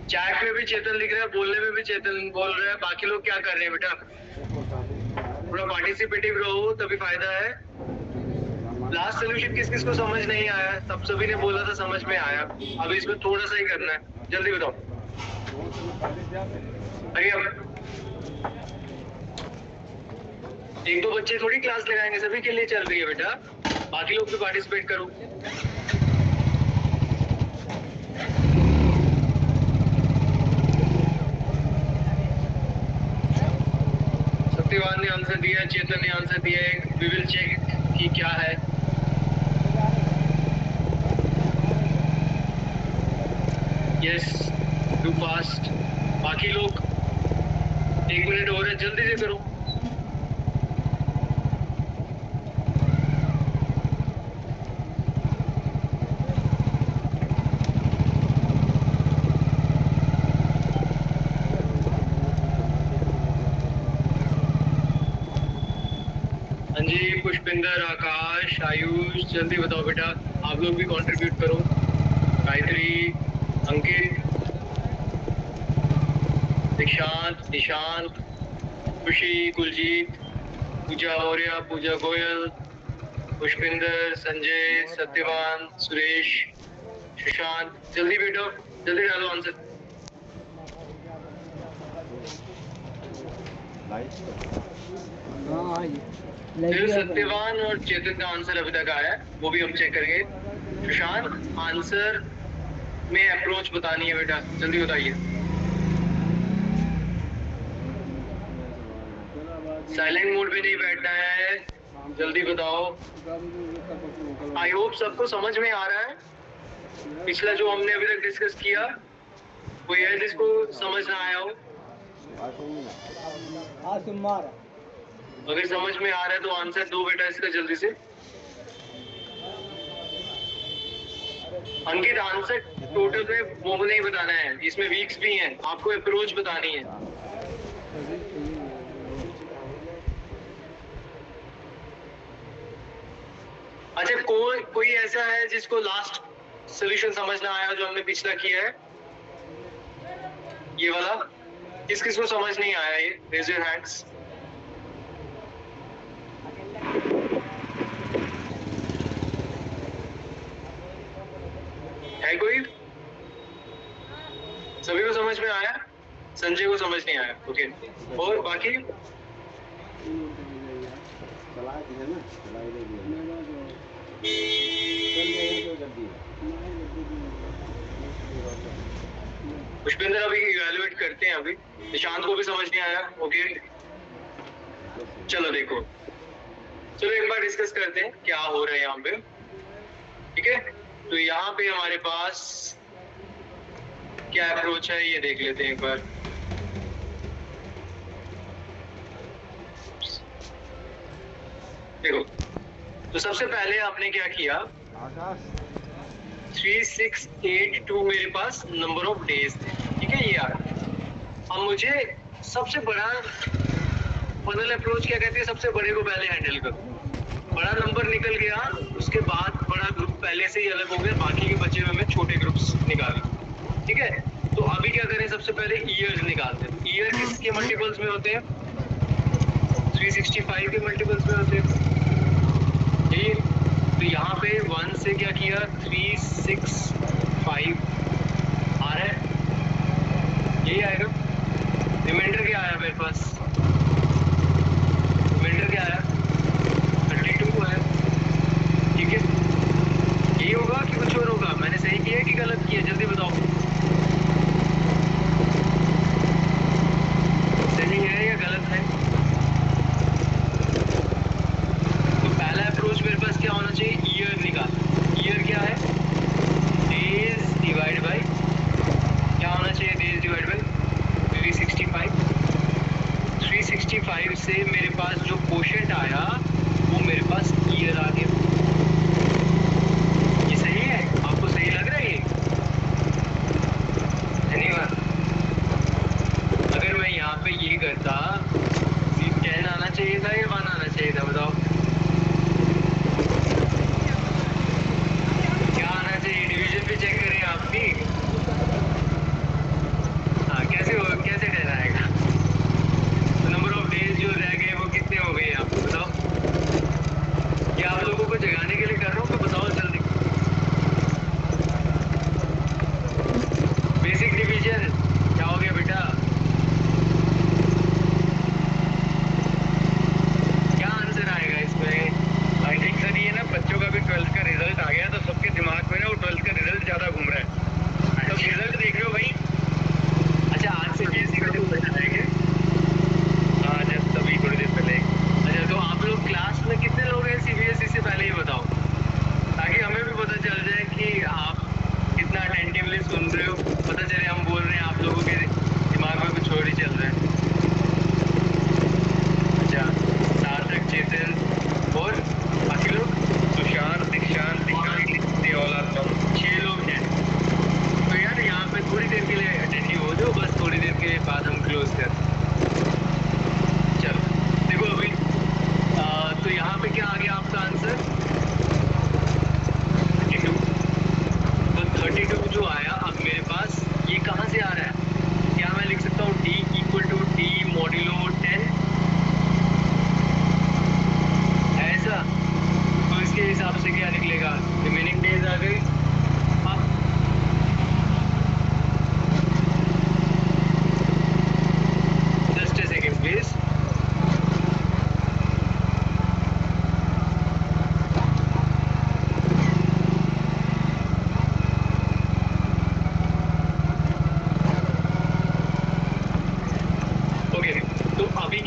चैट में भी चेतन लिख रहा है, बोलने में भी चेतन बोल रहा है, बाकी लोग क्या कर रहे हैं बेटा? थोड़ा पार्टिसिपेटिव रहो तभी फायदा है। लास्ट सोल्यूशन किस किस को समझ नहीं आया? सब सभी ने बोला था समझ में आया, अब इसमें थोड़ा सा ही करना है, जल्दी बताओ। अरे अब 1-2 बच्चे थोड़ी क्लास लगाएंगे, सभी के लिए चल रही है बेटा, बाकी लोग भी पार्टिसिपेट करो। सत्यवान ने आंसर दिया, चेतन ने आंसर दिया है, वी विल चेक कि क्या है। Yes, too fast. बाकी लोग 1 मिनट हो रहा है, जल्दी से करो। संजीव, पुष्पिंदर, आकाश, आयुष, जल्दी बताओ बेटा, आप लोग भी कंट्रीब्यूट करो। गायत्री, अंकित, दीक्षांत, निशांत, खुशी, कुलजीत, पूजा मौर्य, पूजा गोयल, पुष्पिंदर, संजय, सत्यवान, सुरेश, सुशांत, जल्दी बेटो, जल्दी डालो आंसर। फिर सत्यवान और चेतन का आंसर अभी तक आया है, वो भी हम चेक करेंगे। सुशांत, आंसर में अप्रोच बतानी है बेटा, जल्दी बताइए। साइलेंट मोड पे नहीं बैठना है, जल्दी बताओ। आई होप सबको समझ में आ रहा है। पिछला जो हमने अभी तक डिस्कस किया, कोई है जिसको समझ ना आया हो? अगर समझ में आ रहा है तो आंसर दो बेटा इसका जल्दी से। अंकित, आंसर टोटल में वो नहीं बताना है, इसमें वीक्स भी हैं, आपको अप्रोच बतानी है। अच्छा, कोई ऐसा है जिसको लास्ट सॉल्यूशन समझ ना आया जो हमने पिछला किया है, ये वाला? किस किस को समझ नहीं आया ये? Raise your hands. है कोई? सभी को समझ में आया? संजय को समझ नहीं आया, ओके। और बाकी? पुष्पेंद्र अभी इवैल्यूएट करते हैं, अभी निशांत को भी समझ नहीं आया, ओके। चलो देखो, चलो एक बार डिस्कस करते हैं क्या हो रहा है यहाँ पे, ठीक है। तो यहाँ पे हमारे पास क्या अप्रोच है ये देख लेते हैं एक बार। देखो, तो सबसे पहले आपने क्या किया, 3682 मेरे पास नंबर ऑफ डेज थे, ठीक है, ये आ रहा। अब मुझे सबसे बड़ा फनल अप्रोच क्या कहते हैं, सबसे बड़े को पहले हैंडल करो। बड़ा नंबर निकल गया, उसके बाद बड़ा ग्रुप पहले से ही अलग हो गया, बाकी के बचे हुए में छोटे ग्रुप्स निकाले, ठीक है। तो अभी क्या करें, सबसे पहले ईयर्स निकालते हैं। ईयर किसके मल्टीपल्स में होते हैं? 365 के मल्टीपल्स में होते हैं, ठीक। तो यहाँ पे 1 से क्या किया, 365 आ रहा है, यही आएगा। रिमाइंडर क्या आया मेरे पास? रिमाइंडर क्या आया? 32 है, ठीक है। यही होगा कि कुछ और होगा? मैंने सही किया कि गलत किया, जल्दी बताओ। सही है या गलत है? तो पहला अप्रोच मेरे पास क्या होना चाहिए, ईयर निकाल। ईयर क्या है? डेज डिवाइड बाय, क्या होना चाहिए, डेज डिवाइड बाय 365। 365 से मेरे पास जो क्वोशंट आया वो मेरे पास ईयर आ गया। ये सही है? आपको सही लग रहा है ये? धन्यवाद। अगर मैं यहाँ पे ये करता, 10 आना चाहिए था या 1 आना चाहिए था, बताओ क्या आना चाहिए? डिवीजन भी चेक करें आप भी। हाँ, कैसे 10 आएगा? तो नंबर ऑफ डेज जो रह गए वो कितने हो गए आपको बताओ? क्या आप लोगों को जगाने के लिए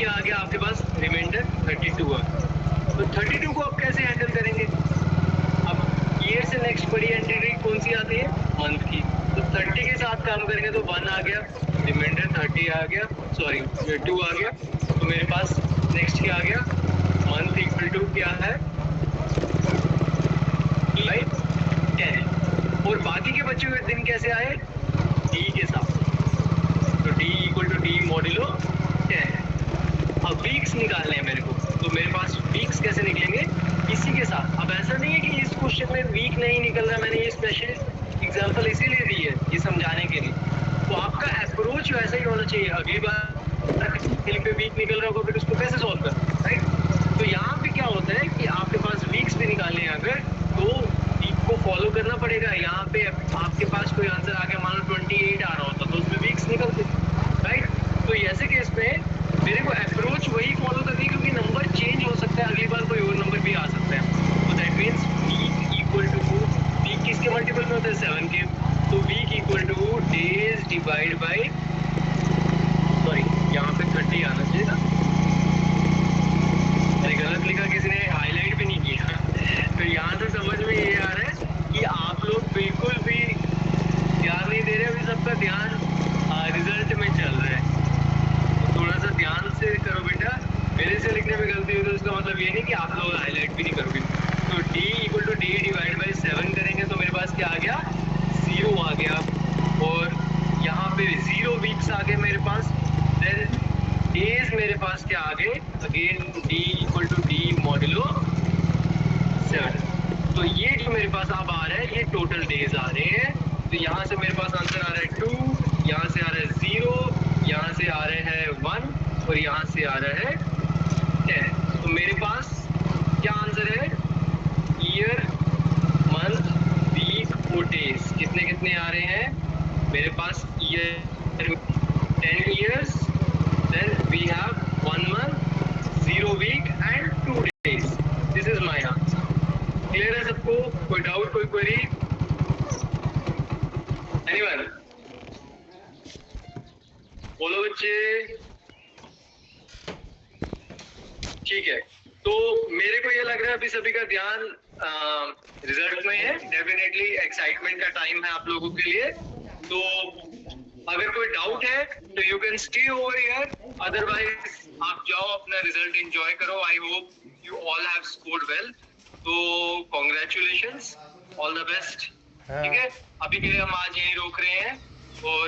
क्या आ गया आपके पास, रिमाइंडर 32 आ गया। तो 32 को आप कैसे हैंडल करेंगे? अब ईयर से नेक्स्ट बड़ी एंट्री कौन सी आती है, मंथ की। तो 30 के साथ काम करेंगे तो 1 आ गया, रिमाइंडर 30 आ गया, सॉरी 2 आ गया। तो मेरे पास नेक्स्ट क्या आ गया, मंथ इक्वल टू क्या है भाई 10। और बाकी के बचे हुए दिन कैसे आए, डी के साथ। तो D equal to D modulo 10। अब वीक्स निकालने हैं मेरे को, तो मेरे पास वीक्स कैसे निकलेंगे, इसी के साथ। अब ऐसा नहीं है कि इस क्वेश्चन में वीक नहीं निकल रहा, मैंने ये स्पेशल एग्जांपल इसीलिए दी है ये समझाने के लिए। तो आपका अप्रोच वैसा ही होना चाहिए। अगली बार कहीं पे वीक निकल रहा होगा फिर उसको कैसे सॉल्व कर, राइट। तो यहाँ पे क्या होता है कि आपके पास वीक्स भी निकालने हैं अगर, तो वीक को फॉलो करना पड़ेगा। यहाँ पे आपके पास कोई आंसर आ गया, मान लो 28 आ रहा होता तो उसमें वीक्स निकलते, राइट। तो ऐसे केस में मेरे को अप्रोच वही फॉलो करनी, क्योंकि नंबर चेंज हो सकता है, अगली बार कोई और नंबर भी आ सकता है। तो that means week equal to, week किसके मल्टीपल में होता है, 7 के। तो week equal to days divide by, sorry यहाँ पे 30 आना चाहिए था, मैंने गलत लिखा, किसी ने हाईलाइट भी नहीं किया। तो यहाँ से समझ में ये आ रहा है कि आप लोग बिल्कुल भी ध्यान नहीं दे रहे, अभी सबका ध्यान रिजल्ट में चल रहा है। तो थोड़ा सा ध्यान से करो बेटा, मेरे से लिखने में गलती हुई तो उसका मतलब ये नहीं कि आप लोग हाईलाइट भी नहीं करोगे। तो d equal to D divide by 7 करेंगे तो मेरे पास क्या आ गया, 0 आ गया। और यहाँ पे 0 वीक्स आ गए मेरे पास। देन डेज मेरे पास क्या आ गए, again d equal to D modulo 7। तो ये जो मेरे पास अब आ रहा है, ये टोटल डेज आ रहे हैं। तो यहाँ से मेरे पास आंसर आ रहा है 2, यहाँ से आ रहा है 0, यहाँ से आ रहे हैं 1 और यहाँ से आ रहा है 10। तो मेरे पास क्या आंसर है, ईयर, मंथ, वीक और डेज कितने कितने आ रहे हैं मेरे पास, year 10 years, then we have 1 month, 0 week and 2 days. This is my answer. Clear है सबको, कोई डाउट, कोई क्वेरी, एनीवन? बोलो बच्चे। ठीक है, तो मेरे को ये लग रहा है अभी सभी का ध्यान रिजल्ट में है। डेफिनेटली एक्साइटमेंट का टाइम है आप लोगों के लिए। तो अगर कोई डाउट है तो you can stay over here, otherwise आप जाओ अपना रिजल्ट एंजॉय करो। I hope you all have scored well. तो कॉन्ग्रेचुलेशंस, ऑल द बेस्ट। ठीक है, अभी के लिए हम आज यहीं रोक रहे हैं और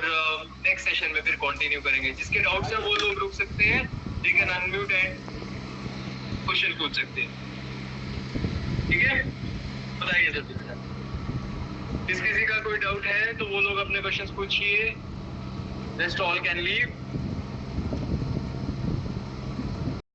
नेक्स्ट सेशन में फिर कंटिन्यू करेंगे। जिसके डाउट्स हैं वो लोग रुक सकते हैं, they can unmute and question पूछ सकते हैं। ठीक है, बताइए जल्दी। किसी का कोई डाउट है तो वो लोग अपने क्वेश्चंस पूछिए। Rest all can leave.